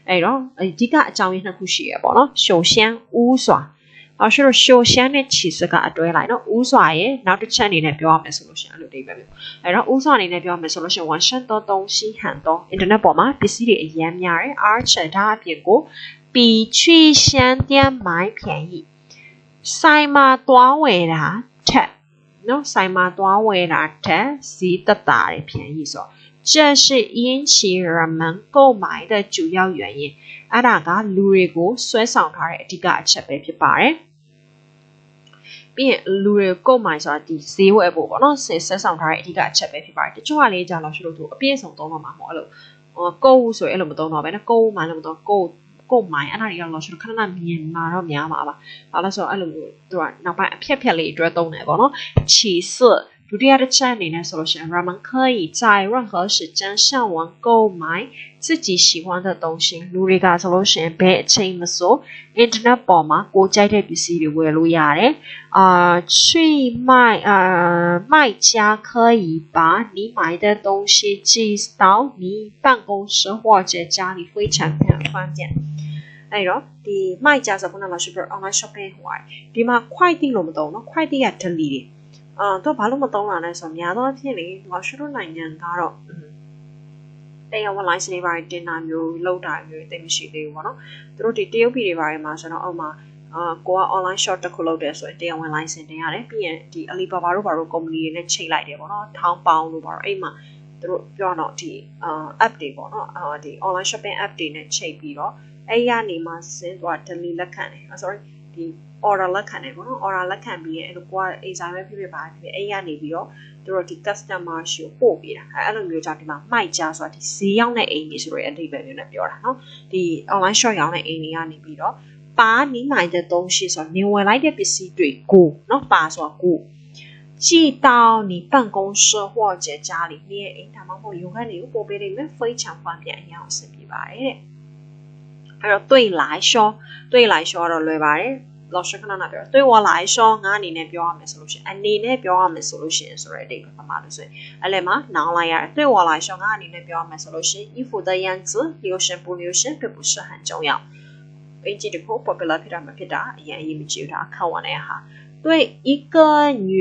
အဲ့တော့အဓိကအကြောင်းရင်းနှစ်ခုရှိရပေါ့နော်首先污耍老师တို့ရှုံရှမ်းတဲ့ခြေစကအတွဲလိုက်နော်ဥစွာရဲ့နောက်တစ်ချက်အနေနဲ့ပြောရမယ်ဆိုလို့ရှိရင်အဲ့လိုတိတ်ပဲမျိုးအဲ့တော့ဥစွာအနေနဲ့ပြောရမယ်ဆိုလို့ရှိရင်ဝန်ရှမ်းတော့东西很多 internet ပေါ်မှာပစ္စည်းတွေအများများတယ်而且它အပြင်ကို比去商店买便宜ဆိုင်မှာတွားဝယ်တာထက်နော်ဆိုင်မှာတွားဝယ်တာထက်ဈေးသက်သာတယ်便宜ဆို这是引起人们购买的主要原因အဲ့ဒါကလူတွေကိုဆွဲဆောင်ထားတဲ့အဓိကအချက်ပဲဖြစ်ပါတယ်ပြီးရင်လူတွေကုတ်မှဆိုတာဒီဈေးဝယ်ဖို့ပေါ့နော်ဆက်ဆောင်ထားတဲ့အဓိကအချက်ပဲဖြစ်ပါတယ်တချို့ကလေးကြာလို့ရှိလို့သူအပြည့်စုံသုံးတော့မှာမဟုတ်အဲ့လိုကုတ်ဆိုရင်အဲ့လိုမသုံးတော့ဘဲနဲ့ကုတ်မှလည်းမသုံးကုတ်မိုင်းအဲ့ဒါတွေကတော့လို့ရှိလို့ခဏခဏမြင်မှာတော့များမှာပါဘာလို့ဆိုတော့အဲ့လိုမျိုးသူကနောက်ပိုင်းအဖြက်လေးအတွက်သုံးတယ်ပေါ့နော်其次ဒုတိယတစ်ချက်အနေနဲ့ဆိုလို့ရှိရင်人们可以在任何时间上网购买自己喜欢的东西လူတွေကဆိုလို့ရှိရင်ဘယ်အချိန်မဆို internet ပေါ်မှာကိုကြိုက်တဲ့ပစ္စည်းတွေဝယ်လို့ရတယ်去卖家可以把你买的东西寄到你办公室或者家里非常方便အဲ့တော့ဒီ卖家ဆိုခုနကရှိပြ online shopping ဟိုဒီမှာ快递လို့မသုံးနော်快递က deliveryတော့ဘာလို့မသုံးလာလဲဆိုတော့များသောအားဖြင့်လေငါရှိတို့နိုင်ငံကတော့တရားဝင် license တွေပါတင်တာမျိုးလောက်တာမျိုးတိတ်မရှိသေးဘူးပေါ့နော်သူတို့ဒီတရုတ်ပြည်တွေပါမှာဆိုတော့အောက်မှာကိုက online shop တစ်ခုလုပ်တယ်ဆိုရင်တရားဝင် license တင်ရတယ်ပြီးရင်ဒီ Alibaba တို့ဘာတို့ company တွေနဲ့ချိန်လိုက်တယ်ပေါ့နော်ထောင်းပေါင်းလို့ပါတော့အဲ့မှာသူတို့ပြောတော့ဒီapp တွေပေါ့နော်ဒီ online shopping app တွေနဲ့ချိန်ပြီးတော့အဲ့ရနေမှာစင်းသွား delete လက်ခံတယ် sorry ဒီ order လက်ခံတယ်ပေါ့နော် order လက်ခံပြီးရင်အဲ့လိုကိုကအိမ်ဆိုင်ပဲဖြစ်ဖြစ်ပါဖြစ်အဲ့ရနေပြီးတော့သူတို့ဒီ customer ရှိကိုပို့ပေးတာအဲ့လိုမျိုးကြောင့်ဒီမှာမိုက်ကြဆိုတာဒီဈေးရောက်တဲ့အိမ်ကြီးဆိုတဲ့အဓိပ္ပာယ်မျိုးနဲ့ပြောတာနော်ဒီ online shop ရောက်တဲ့အိမ်တွေကနေပြီးတော့ပါ你买的东西ဆိုနေဝင်လိုက်တဲ့ပစ္စည်းတွေကိုနော်ပါဆိုတာကို寄到你办公室或者家里面အိမ်ဒါမှမဟုတ်ရုံးခန်းတွေကိုပို့ပေးလိမ့်မယ်非常方便အရင်အဆင်ပြေပါတယ်တဲ့အဲ့တော့对来说တော့လွယ်ပါတယ်老师ခဏပြော对我来说ငါအနေနဲ့ပြောရမယ်ဆိုလို့ရှိရင်အနေနဲ့ပြောရမယ်ဆိုလို့ရှိရင်ဆိုတဲ့အဓိပ္ပာယ်ပါမှာလို့ဆိုရင်အဲ့လေမှာနောင်လိုက်ရတယ်对我来说ငါအနေနဲ့ပြောရမယ်ဆိုလို့ရှိရင်衣服的样子流行不流行并不是很重要အင်ဂျီတခု popular ဖြစ်တာမဖြစ်တာအရင်အရေးမကြီးတာခံဝင်နေဟာ对一个女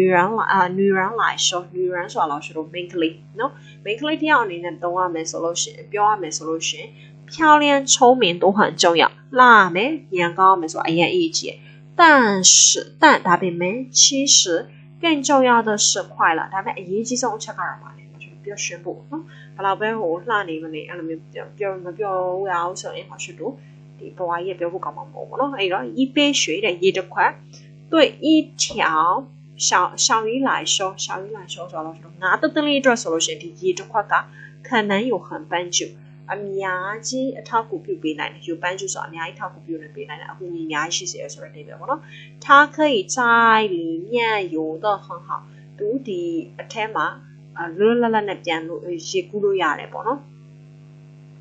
人来说女人ဆိုတာလို့ရှိလို့ main ကလေးနော် main ကလေးတယောက်အနေနဲ့သုံးရမယ်ဆိုလို့ရှိရင်ပြောရမယ်ဆိုလို့ရှိရင်漂亮聪明都很重要辣မယ်眼高မယ်ဆိုအရင်အရေးကြီး但ဒါပေမဲ့其实更重要的是快乐ဒါပေမဲ့အရေးကြီးဆုံးအချက်ကတော့ပါလေပြောရှင်းဖို့နော်ဘယ်လောက်ပဲဟိုလှနေမနေအဲ့လိုမျိုးပြောမပြောရအောင်ဆိုရင်မရှိတော့ဒီဘဝကြီးပြောဖို့ကောင်းမှာမဟုတ်ဘူးနော်အဲ့တော့一杯水的一的块对一条小鱼来说ဆိုတော့ငါတတလေးအတွက်ဆိုလို့ရှိရင်ဒီရေတစ်ခွက်က可能有很帮助အများကြီးအထောက်အကူပြုပေးနိုင်တယ်ယူပန်းကျူဆိုအများကြီးထောက်ကူပြုနေပေးနိုင်တယ်အခုညီအများကြီးရှိစေရဆိုတဲ့အဓိပ္ပာယ်ပေါ့နော်它可以在里面游得很好သူဒီအထဲမှာလွတ်လပ်နဲ့ပြန်လို့ရေကူးလို့ရတယ်ပေါ့နော်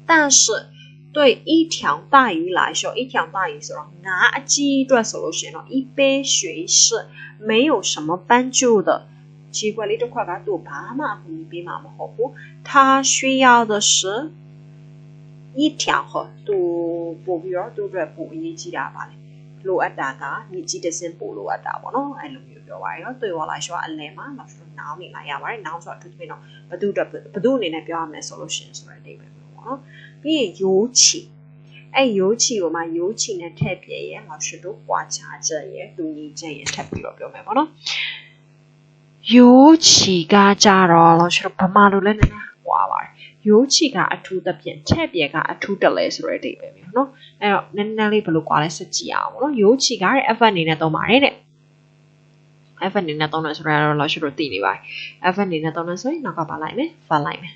但是对一条大鱼来说一条大鱼ဆိုတော့ငါအကြီးအတွက်ဆိုလို့ရှိရင်တော့一杯水是没有什么帮助的奇怪လေးတစ်ခွက်ကသူ့ဘာမှအကူအညီပေးမှာမဟုတ်ဘူး它需要的是一条河ပို့ပြီးတော့သူ့အတွက်ပို့အရေးကြီးတာပါလေလိုအပ်တာကမြကြီးတစင်းပို့လိုအပ်တာပေါ့နော်အဲ့လိုမျိုးပြောပါရတော့တွေ့လာရှောအလဲမှာလောရှောနောင်းနေလာရပါတယ်နောင်းဆိုတော့သူ့ပြင်တော့ဘသူအနေနဲ့ပြောရမယ်ဆိုလို့ရှိရင်ဆိုတဲ့အဓိပ္ပာယ်မျိုးပေါ့နော်ပြီးရင်ရိုးချီအဲ့ရိုးချီကိုမှရိုးချီနဲ့ထည့်ပြည့်ရဲ့လောရှောတို့ပွားချချက်ရဲ့တူညီချက်ရဲ့ထပ်ပြီးတော့ပြောမယ်ပေါ့နော်ရိုးချီကကြတော့လောရှောဗမာလိုလည်းနည်းနည်းပွားပါတယ်ရိုးချီကအထူးသဖြင့်ထည့်ပြကအထူးတလဲဆိုတဲ့အဓိပ္ပာယ်မျိုးနော်အဲ့တော့နည်းနည်းလေးဘယ်လိုကွာလဲစစ်ကြည့်အောင်ပေါ့နော်ရိုးချီကတဲ့ F အနေနဲ့သုံးပါတယ်တဲ့ F အနေနဲ့သုံးတယ်ဆိုတော့လောရှတို့သိနေပါတယ် F အနေနဲ့သုံးတယ်ဆိုရင်နောက်ကပါလိုက်မယ်ဖတ်လိုက်မယ်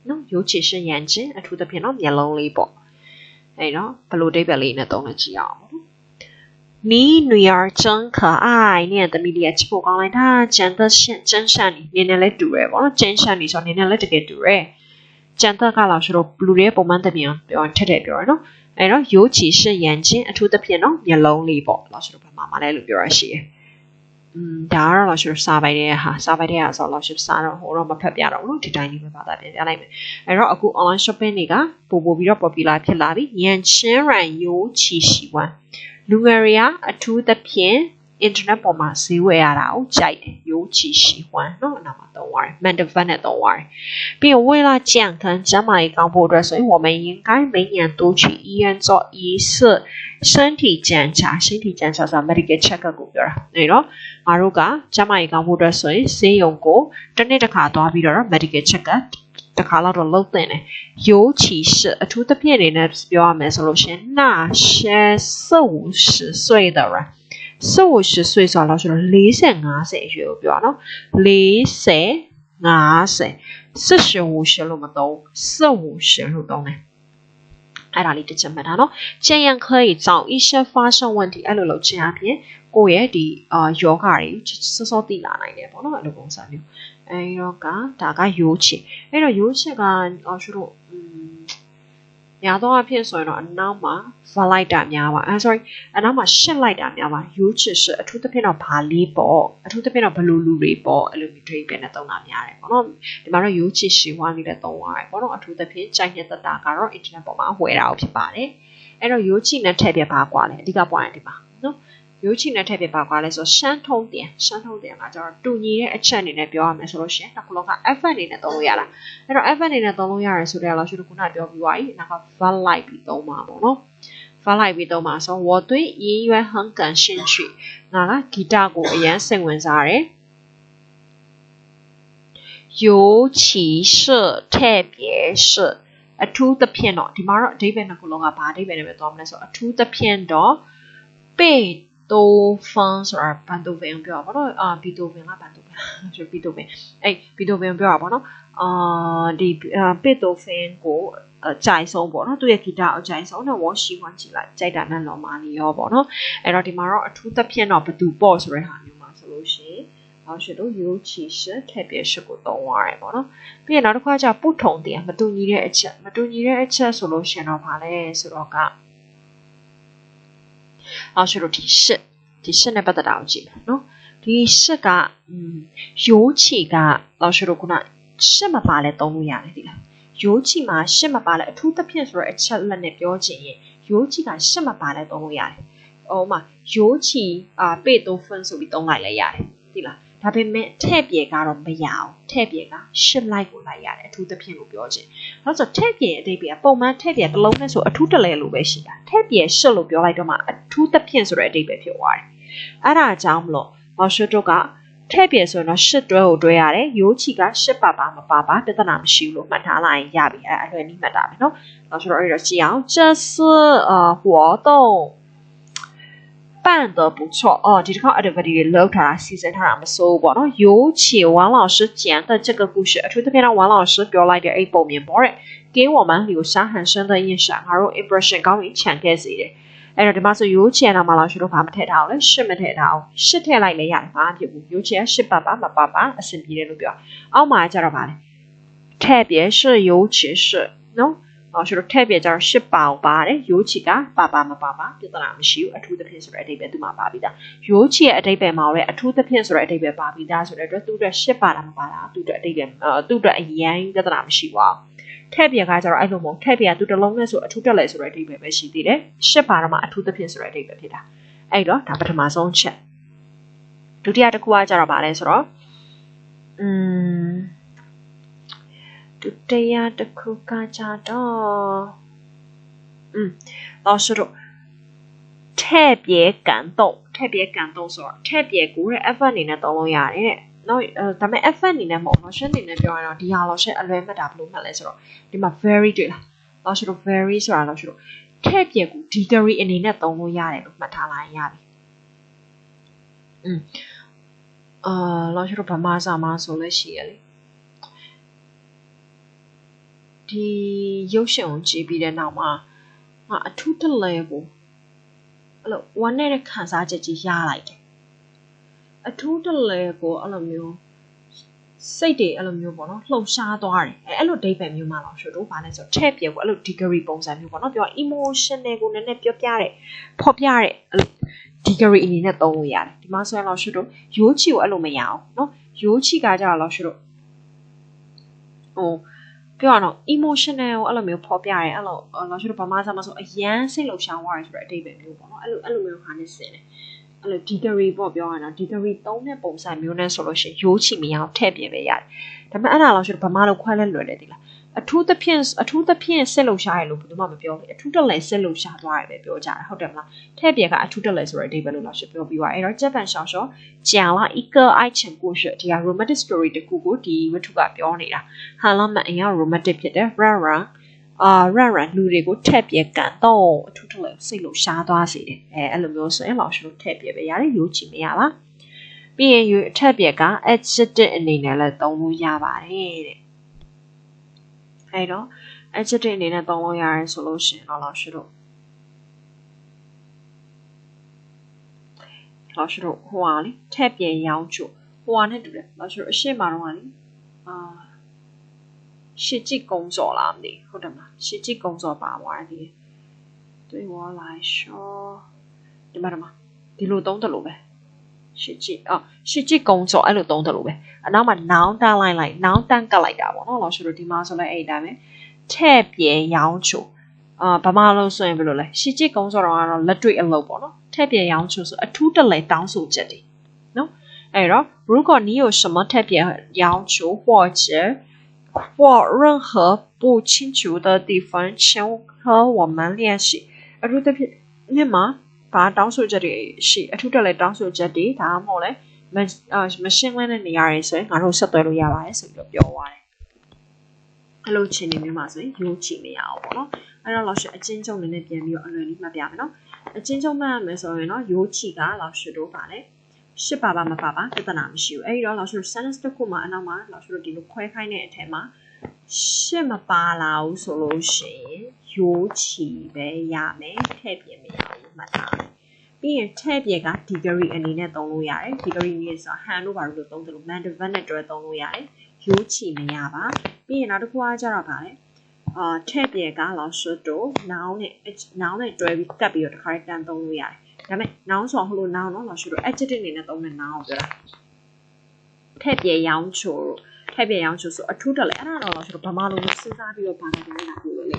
နော်ရိုးချီရှင်ရန်ချင်းအထူးသဖြင့်တော့မျက်လုံးလေးပေါ့အဲ့တော့ဘယ်လိုအဓိပ္ပာယ်လေးနဲ့သုံးလဲကြည့်အောင်你女儿真可爱你的米莉亚ချစ်ဖို့ကောင်းလိုက်တာ真的真善你နည်းနည်းလေးတူရယ်ပေါ့နော်真善你ဆိုနည်းနည်းလေးတကယ်တူရယ်ကျန်တဲ့ကလာဆိုတော့ဘလူရဲ့ပုံမှန်တပြန်ပြောထက်ထက်ပြောရနော်အဲ့တော့ရိုးချီရှင်းရန်ချင်းအထူးသဖြင့်နော်မျက်လုံးလေးပေါ့လာဆိုတော့ဘာမှလည်းလို့ပြောရရှိရယ်ဒါကတော့လာဆိုတော့စားပိုက်တဲ့ဟာစားပိုက်တဲ့ဟာဆိုတော့လာဆိုစားတော့ဟိုတော့မဖက်ပြတော့ဘူးနော်ဒီတိုင်းလေးပဲဘာသာပြန်ပြလိုက်မယ်အဲ့တော့အခု online shopping တွေကပို့ပြီးတော့ popular ဖြစ်လာပြီရန်ချင်းရန်ရိုးချီရှီဝမ်လူငယ်တွေကအထူးသဖြင့် internet ပေါ်မှာဈေးဝယ်ရတာကိုကြိုက်တယ်尤其喜欢เนาะ那么都玩慢的饭的都玩并为了健康这么一个步骤所以我们应该每年都去医院做一次身体检查身体检查是 medical check ကိုပြောတာအဲ့တော့ငါတို့က这么一个步骤所以ဈေးရုံကိုတစ်နေ့တစ်ခါသွားပြီးတော့ medical check တခါတော့လုပ်တဲ့ね尤其是အထူးသဖြင့်နေနဲ့ပြောရမယ်ဆိုလို့ရှင်那些40-50岁的人40-50岁ဆိုတော့ဆိုတော့40-50အရွယ်ကိုပြောနော်40-50လို့မသုံး40-50လို့သုံးတယ်အဲ့ဒါလေးတစ်ချက်မှတ်ထားနော်这样可以早一些发生问题အဲ့လိုလုပ်ခြင်းအပြင်ကိုယ့်ရဲ့ဒီယောဂတွေစောစောသိလာနိုင်တယ်ပေါ့နော်အဲ့လိုပုံစံမျိုးအဲ့တော့ကဒါကရိုးချစ်အဲ့တော့ရိုးချစ်ကဆိုတော့များသောအားဖြင့်ဆိုရင်တော့အနောက်မှာ var လိုက်တာများပါsorry အနောက်မှာရှစ်လိုက်တာများပါရိုးချစ်အထူးသဖြင့်တော့ဘာလေးပေါ့အထူးသဖြင့်တော့ဘလူလူတွေပေါ့အဲ့လိုမျိုးတွေးပြန်နေသုံးတာများတယ်ပေါ့နော်ဒီမှာတော့ရိုးချစ်ရှီဝါလေးလည်းသုံးရတယ်ပေါ့နော်အထူးသဖြင့်ကြိုက်တဲ့တတာကတော့ internet ပေါ်မှာဝယ်တာဖြစ်ပါတယ်အဲ့တော့ရိုးချစ်နဲ့ထည့်ပြပါကွာလေအဓိကပွားရင်ဒီမှာနော်ရိုးချစ်နဲ့ထည့်ပြပါကွာလဲဆိုရှမ်းထုံးတင်ကကျတော့တူညီတဲ့အချက်အနေနဲ့ပြောရမယ်ဆိုလို့ရှိရင်တစ်ခုလုံးက F အနေနဲ့သုံးလို့ရတာအဲ့တော့ F အနေနဲ့သုံးလို့ရတယ်ဆိုတော့ရှိတော့ခုနပြောပြီးသွားပြီနောက်က var လိုက်ပြီးသုံးမှာပေါ့နော်var လိုက်ပြီးသုံးမှာဆို我对音乐很感兴趣ငါကဂီတကိုအရင်စိတ်ဝင်စားတယ်尤其是特别是အထူးသဖြင့်တော့ဒီမှာတော့အဓိပ္ပာယ်နှစ်ခုလုံးကဘာအဓိပ္ပာယ်နဲ့ပဲသွားမလဲဆိုတော့အထူးသဖြင့်တော့贝多芬ဆိုတာဘန်တိုဗင်ပြောပါတော့ဘီတိုဗင်လားဘန်တိုဗင်ဆိုဘီတိုဗင်အဲ့ဘီတိုဗင်ပြောတာပေါ့နော်ဒီ贝多芬ကိုကြိုက်ဆုံးပေါ့နော်သူရဲ့ဂီတအကြိုက်ဆုံးတော့ဝါရှိဝမ်းကြည့်လိုက်ကြိုက်တာနဲ့လော်မာနေရောပေါ့နော်အဲ့တော့ဒီမှာတော့အထူးသဖြင့်တော့ဘသူပေါ့ဆိုတဲ့ဟာမျိုးမှာဆိုလို့ရှိရင်အော်ရှိတော့尤其是特别是ကိုသုံးရတယ်ပေါ့နော်ပြီးရင်နောက်တစ်ခါကျ不同点မတူညီတဲ့အချက်ဆိုလို့ရှိရင်တော့ဗာလဲဆိုတော့ကအော်ရှိတော့ဒီရှစ်နဲ့ပတ်သက်တာကိုကြည့်မယ်နော်ဒီရှစ်က尤其ကအော်ရှိတော့ခုနရှစ်မပါလဲသုံးလို့ရတယ်ဒီလား尤其မှာရှစ်မပါလဲအထူးသဖြင့်ဆိုတော့အချက်လက်နဲ့ပြောချင်ရင်尤其ကရှစ်မပါလဲသုံးလို့ရတယ်။အော်မှာ尤其贝多芬ဆိုပြီးသုံးလိုက်လဲရတယ်ဒီလားဒါပေမဲ့ထည့်ပြေကတော့မရအောင်ထည့်ပြေကရှစ်လိုက်ကိုလိုက်ရတယ်အထူးသဖြင့်ကိုပြောချင်။နောက်ဆိုထည့်ပြေအတိတ်ကပုံမှန်ထည့်ပြေတစ်လုံးနဲ့ဆိုအထူးတလဲလို့ပဲရှိတာထည့်ပြေရှစ်လို့ပြောလိုက်တော့မှအထူးသဖြင့်ဆိုတဲ့အတိတ်ပဲဖြစ်သွားတယ်။အဲ့ဒါအကြောင်းမလို့မော်ရှ်တို့ကထည့်ပြေဆိုရင်တော့ရှစ်တွဲကိုတွဲရတယ်尤其ကရှစ်ပါပါမပါပါပြဿနာမရှိဘူးလို့မှတ်ထားလိုက်ရင်ရပြီအဲ့အလွယ်နည်းမှတ်တာပဲနော်။နောက်ဆိုတော့အဲ့တော့ကြည့်အောင်这是活动办得不错哦ဒီတစ်ခါ activity တွေလုပ်ထားတာစီစဉ်ထားတာမစိုးဘူးပေါ့နော်尤其王老师讲的这个故事အထူးသဖြင့်王老师ပြောလိုက်တဲ့အဲ့ပုံမြင်ပေါ့တဲ့给我们留下很深的印象ငါတို့ impression ကောင်းရင်ခြံခဲ့စေတယ်အဲ့တော့ဒီမှာဆို尤其နာမ老师တို့ဘာမထည့်ထားအောင်လဲရှစ်မထည့်ထားအောင်ရှစ်ထည့်လိုက်လဲရတယ်ဘာမှဖြစ်ဘူး尤其ကရှစ်ပါပါမပါပါအဆင်ပြေတယ်လို့ပြောအောက်မှာကျတော့ဗာလဲ特别是尤其是နော်ဆိုတော့ထည့်ပြကြတော့ရှစ်ပါအောင်ပါတယ်尤其ကပါပါမပါပါပြဿနာမရှိဘူးအထူးသဖြင့်ဆိုတဲ့အဓိပ္ပာယ်သူမှာပါပြီးသား尤其ရဲ့အဓိပ္ပာယ်မှာလည်းအထူးသဖြင့်ဆိုတဲ့အဓိပ္ပာယ်ပါပြီးသားဆိုတဲ့အတွက်သူ့အတွက်ရှစ်ပါတာမပါတာသူ့အတွက်အဓိပ္ပာယ်သူ့အတွက်အရင်ပြဿနာမရှိပါဘူး ထက်ပြကကျတော့အဲ့လိုမဟုတ်ထက်ပြကသူတစ်လုံးနဲ့ဆိုအထူးတက်လဲဆိုတဲ့အဓိပ္ပာယ်ပဲရှိသေးတယ်ရှစ်ပါတော့မှအထူးသဖြင့်ဆိုတဲ့အဓိပ္ပာယ်ဖြစ်တာအဲ့တော့ဒါပထမဆုံးချက်ဒုတိယတစ်ခုကကျတော့ဗာလဲဆိုတော့ဒုတိယတစ်ခုကကျတော့老师တို့特别感动特别感動ဆိုတော့特別ကိုတဲ့ F အနေနဲ့သုံးလို့ရတယ်တဲ့နော်ဒါပေမဲ့ F အနေနဲ့မဟုတ်နော်ရှင်းအနေနဲ့ပြောရတော့ဒီဟာလို့ရှင်းအလွဲမှတ်တာဘယ်လိုမှတ်လဲဆိုတော့ဒီမှာ very တွေ့လား老师တို့ very ဆိုတာ老师တို့特別ကို degree အနေနဲ့သုံးလို့ရတယ်လို့မှတ်ထားလိုက်ရပြီ老师တို့ဗမာစာမှာဆိုလို့ရှိရလေဒီရုပ်ရှင်ကိုကြည့်ပြီးတဲ့နောက်မှာအထူးတလဲကိုအဲ့လိုဝမ်းနဲ့ခံစားချက်ကြီးရလိုက်တယ်အထူးတလဲကိုအဲ့လိုမျိုးစိတ်တွေအဲ့လိုမျိုးပေါ့နော်လှုပ်ရှားသွားတယ်အဲ့လိုဒိတ်ပဲမျိုးမှတော့ရှုတို့ဘာလဲဆိုတော့ထည့်ပြကိုအဲ့လို degree ပုံစံမျိုးပေါ့နော်ပြော emotional ကိုနည်းနည်းပြောပြတဲ့ဖော်ပြတဲ့ degree အနေနဲ့သုံးလို့ရတယ်ဒီမှာဆိုရင်တော့ရှုတို့ရိုးချီကိုအဲ့လိုမရအောင်နော်ရိုးချီကကြတော့ရှုတို့ပြောရအောင် emotional ကိုအဲ့လိုမျိုးဖော်ပြရဲအဲ့လိုလောရှုတို့ဗမာစာမှာဆိုအရန်စိတ်လှုပ်ရှားသွားတယ်ဆိုတဲ့အဓိပ္ပာယ်မျိုးပေါ့နော်အဲ့လိုမျိုးခါနဲ့ဆင်တယ်အဲ့လို degree ပေါ့ပြောရအောင် degree 3တဲ့ပုံစံမျိုးနဲ့ဆိုလို့ရှိရင်ရိုးချီမရအောင်ထည့်ပြပဲရတယ်ဒါပေမဲ့အဲ့ဒါလောရှုတို့ဗမာလိုခွဲလဲလွယ်တယ်ဒီလားအထူးသဖြင့်စိတ်လှုပ်ရှားရလို့ဘယ်သူမှမပြောဘူးအထူးတလဲစိတ်လှုပ်ရှားသွားတယ်ပဲပြောကြတယ်ဟုတ်တယ်မလားထည့်ပြကအထူးတလဲဆိုတဲ့အဓိပ္ပာယ်လို့လောရှုပြောပြီးသွားအဲ့တော့ဂျပန်ရှောင်းရှော讲了一个爱情故事ဒီက romantic story တခုကိုဒီဝတ္ထုကပြောနေတာဟာလမအင်က romantic ဖြစ်တယ် run လူတွေကိုထည့်ပြကန်တော့အထူးတလဲစိတ်လှုပ်ရှားသွားစေတယ်အဲ့လိုမျိုးဆိုရင်လောရှုထည့်ပြပဲရတယ်ရိုးချီမရပါပြီးရင်ထည့်ပြက adjective အနေနဲ့လည်းသုံးလို့ရပါတယ်တဲ့အဲ့တော့ adjective အနေနဲ့သုံးလို့ရတယ်ဆိုလို့ရှိရင်တော့老师တို့ဟိုဟာလေထက်ပြန်ရောင်းချိုဟိုဟာနဲ့တူတယ်老师တို့အရှိမတော့ဟာလေရှစ်ကြည့်ကုံစော်လားမသိဟုတ်တယ်မလားရှစ်ကြည့်ကုံစော်ပါသွားတယ်对我来说ဒီမှာဒီလိုသုံးတယ်လို့ပဲရှစ်ကြည့်ကုံစော်အဲ့လိုသုံးတယ်လို့ပဲအနောက်မှာ noun တန်းလိုက် noun တန်းကပ်လိုက်တာပေါ့နော်老师တို့ဒီမှာဆိုလဲအဲ့ဒီတိုင်းပဲထက်ပြန်ရောင်းချိုဗမာလို့ဆိုရင်ဘယ်လိုလဲရှစ်ကြည့်ကုံစော်တော့လက်တွေ့အလုပ်ပေါ့နော်ထက်ပြန်ရောင်းချိုဆိုအထူးတလဲတောင်းဆိုချက်တွေနော်အဲ့တော့如果你有什么特别要求或者任何不清楚的地方请和我们联系အထူးသဖြင့်မြင်မှာဘာတောင်းဆိုချက်တွေရှိအထူးတလဲတောင်းဆိုချက်တွေဒါမှမဟုတ်လဲမရှင်းလင်းတဲ့နေရာတွေဆိုရင်ငါတို့ဆက်သွယ်လို့ရပါတယ်ဆိုပြီးပြောသွားတယ်အဲ့လိုချင်းနေမျိုးမှာဆိုရင်ရိုးချီမရအောင်ပေါ့နော်အဲ့တော့老师အချင်းချုပ်နေပြန်ပြီးတော့အလွယ်လေးမှတ်ပြမယ်နော်အချင်းချုပ်မှတ်မယ်ဆိုရင်တော့ရိုးချီက老师တို့ပါလေရှစ်ပါမပါပြဿနာမရှိဘူးအဲ့ဒီတော့老师တို့ sentence တစ်ခုမှာအနောက်မှာ老师တို့ဒီလိုခွဲခိုင်းတဲ့အထက်မှာရှစ်မပါလာဘူးဆိုလို့ရှိရင်ရိုးချီပဲရမယ်ထည့်ပြမရဘူးမှတ်ထားပြီးရင်ထည့်ပြက degree အနေနဲ့သုံးလို့ရတယ် degree နည်းဆို hand တို့ဘာလို့သုံးတယ်လို့ man verb နဲ့တွဲသုံးလို့ရတယ်ရိုးချီမရပါပြီးရင်နောက်တစ်ခုကကျတော့ဗာလေထည့်ပြက老师တို့ noun နဲ့တွဲပြီးကပ်ပြီးတော့တစ်ခါတန်းသုံးလို့ရတယ်ဒါပေမဲ့ noun ဆိုဟိုလို noun နော်老师တို့ adjective အနေနဲ့သုံးတဲ့ noun ကိုပြောတာထည့်ပြရောင်းချိုဆိုအထူးတလဲအဲ့ဒါတော့老师တို့ဗမာလိုစဉ်းစားပြီးတော့ဘာသာပြန်လာလို့လေ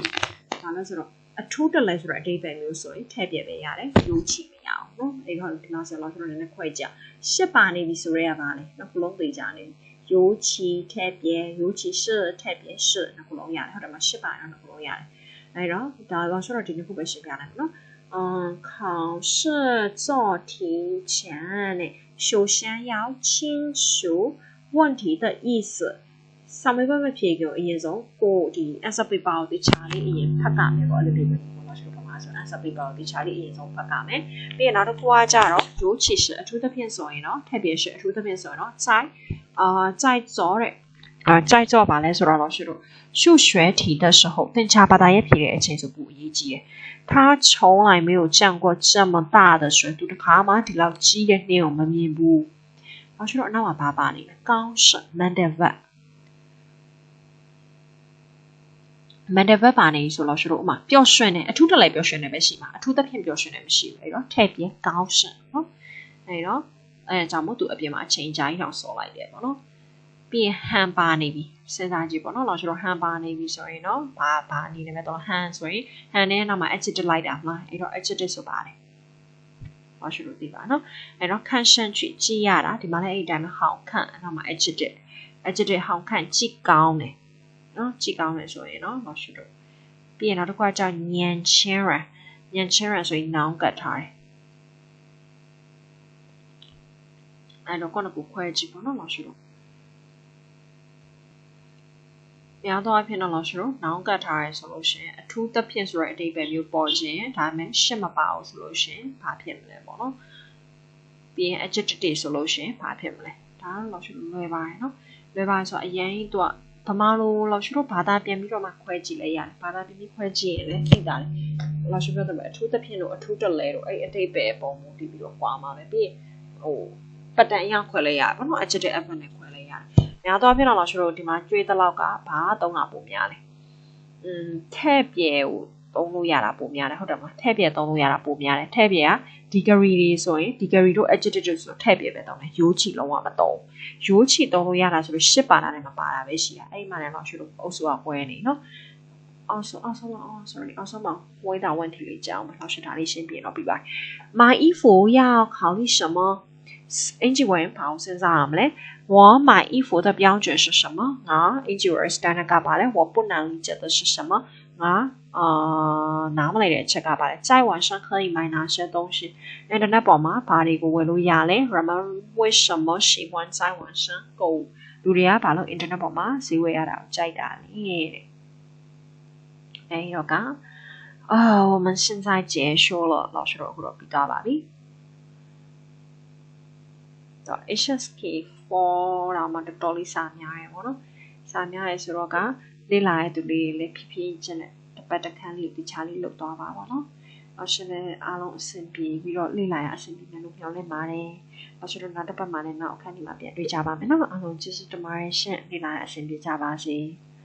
ဒါလည်းဆိုတော့အထူးတလဲဆိုတော့အဓိပ္ပာယ်မျိုးဆိုရင်ထည့်ပြပဲရတယ်ရိုးချီမရအောင်နော်အဲ့တော့ဒီလောက်ဆို老师တို့လည်းခွဲကြရှစ်ပါနေပြီဆိုရဲပါလေနောက်ခုလုံးသေးကြနေရိုးချီထည့်ပြရိုးချီ是ထည့်ပြ是နောက်ခုလုံးရတယ်ဟုတ်တယ်မရှစ်ပါနောက်ခုလုံးရတယ်အဲ့တော့ဒါ老师တို့ဒီနှစ်ခုပဲရှင်းပြလိုက်နော်考试做题前呢首先要清楚问题的意思上面ဘက်မဖြေကြအရင်ဆုံးကိုဒီ answer paper ကိုတခြားလေးအရင်ဖတ်ကြမယ်ပေါ့အဲ့လိုလေးပဲပေါ့နော်ရှိတော့ပါမှာဆို answer paper ကိုတခြားလေးအရင်ဆုံးဖတ်ကြမယ်ပြီးရင်နောက်တစ်ခုကကြတော့ရိုးချီ是အထူးသဖြင့်ဆိုရင်တော့特别是အထူးသဖြင့်ဆိုရင်တော့在做တဲ့在做ပါလဲဆိုတော့老师တို့数学题的时候သင်္ချာဘာသာရပ်ဖြေတဲ့အချိန်ဆိုပူအရေးကြီးတယ်他从来没有见过这么大的水သူတခါမှဒီလောက်ကြီးတဲ့နှင်းကိုမမြင်ဘူး老师တို့အနောက်မှာဘာပါနေလဲ高盛 Mandavat ပါနေဆို老师တို့ဥမာပျော်ရွှင်တယ်အထူးတလဲပျော်ရွှင်တယ်ပဲရှိမှာအထူးသဖြင့်ပျော်ရွှင်တယ်မရှိဘူးအဲ့တော့ထည့်ပြ高盛နော်အဲ့တော့အဲကြောင့်မို့သူအပြင်မှာအချိန်ကြာကြီးတောင်စော်လိုက်တယ်ပေါ့နော် ပြီးဟန်ပါနေပြီစဉ်းစားကြည့်ပေါ့နော်လောရှိတော့ဟန်ပါနေပြီဆိုရင်နော်ဘာအနေနဲ့ပဲတော့ဟန်ဆိုရင်ဟန်နဲ့နောက်မှာ adjective လိုက်တာမလားအဲ့တော့ adjective ဆိုပါတယ်လောရှိလို့သိပါနော်အဲ့တော့看上去ကြည့်ရတာဒီမှာလည်းအဲ့ဒီတိုင်းပဲ好看နောက်မှာ adjective 好看ကြည့်ကောင်းတယ်နော်ကြည့်ကောင်းတယ်ဆိုရင်နော်လောရှိတော့ပြီးရင်နောက်တစ်ခါကျ年轻人ဆိုရင် noun ကတ်ထားတယ်အဲ့တော့ကိုယ့်ကိုခွဲကြည့်ပေါ့နော်လောရှိတော့များသောအားဖြင့်တော့လောရှိတော့ noun ကတ်ထားရဲဆိုလို့ရှိရင်အထူးသဖြင့်ဆိုတဲ့အဓိပ္ပာယ်မျိုးပေါ်ခြင်းဒါမှမဟုတ်ရှစ်မပါအောင်ဆိုလို့ရှိရင်ဘာဖြစ်မလဲပေါ့နော်ပြီးရင် adjective ဆိုလို့ရှိရင်ဘာဖြစ်မလဲဒါတော့လောရှိတော့လွယ်ပါတယ်နော်လွယ်ပါဆိုအရင်သူကဗမာလိုလောရှိတော့ဘာသာပြန်ပြီးတော့မှခွဲကြည့်လိုက်ရတယ်ဘာသာပြန်ပြီးခွဲကြည့်ရင်လည်းသိတာလေလောရှိတော့အထူးသဖြင့်လို့အထူးတလဲတော့အဲ့အဓိပ္ပာယ်ပုံမူတည်ပြီးတော့ခွာမှာပဲပြီးဟိုပတ်တန်အရောက်ခွဲလိုက်ရပါတော့ adjective adverb နဲ့ခွဲလိုက်ရတယ်များသောအားဖြင့်တော့လောရှိတော့ဒီမှာကျွေးတဲ့လောက်ကဘာသုံးတာပုံများလဲထဲ့ပြဲကိုသုံးလို့ရတာပုံများတယ်ဟုတ်တယ်မလားထဲ့ပြဲသုံးလို့ရတာပုံများတယ်ထဲ့ပြဲက degree တွေဆိုရင် degree တို့ adjective ဆိုထဲ့ပြဲပဲသုံးတယ်ရိုးချီလုံးဝမသုံးရိုးချီသုံးလို့ရတာဆိုလို့ရှစ်ပါတာနဲ့မပါတာပဲရှိတာအဲ့ဒီမှာလည်းလောရှိတော့အုပ်စုကပွဲနေနော်အော်ဆောမှာ回答问题里讲我们老师答了先别了拜拜买衣服要考虑什么英语文跑身上了我买衣服的标准是什么啊英语文 standard 干嘛嘞我不能理解的是什么拿不来的这干嘛嘞在网上可以买哪些东西 internet 宝马把这个围路亚嘞人们为什么喜欢在网上购物路里亚把了 internet 宝马是为了在哪里哎，有噶我们现在结束了，老师都会比较吧哩。就 HSK4 然後咪多啲三樣嘅喎咯，三樣嘅時候噶，你來到你皮皮真係特別特看你啲查理錄多吧喎咯。老師咧အားလုံးအဆင်ပြေပြီးတော့လေ့လာရအဆင်ပြေတယ်လို့ပြောလိုက်ပါတယ်။老師တို့နောက်တစ်ပတ်မှလည်းနောက်အခန်းဒီမှာပြန်တွေ့ကြပါမယ်နော်။အားလုံးကျေးဇူးတင်ပါတယ်ရှင်။လေ့လာရအဆင်ပြေကြပါစေ။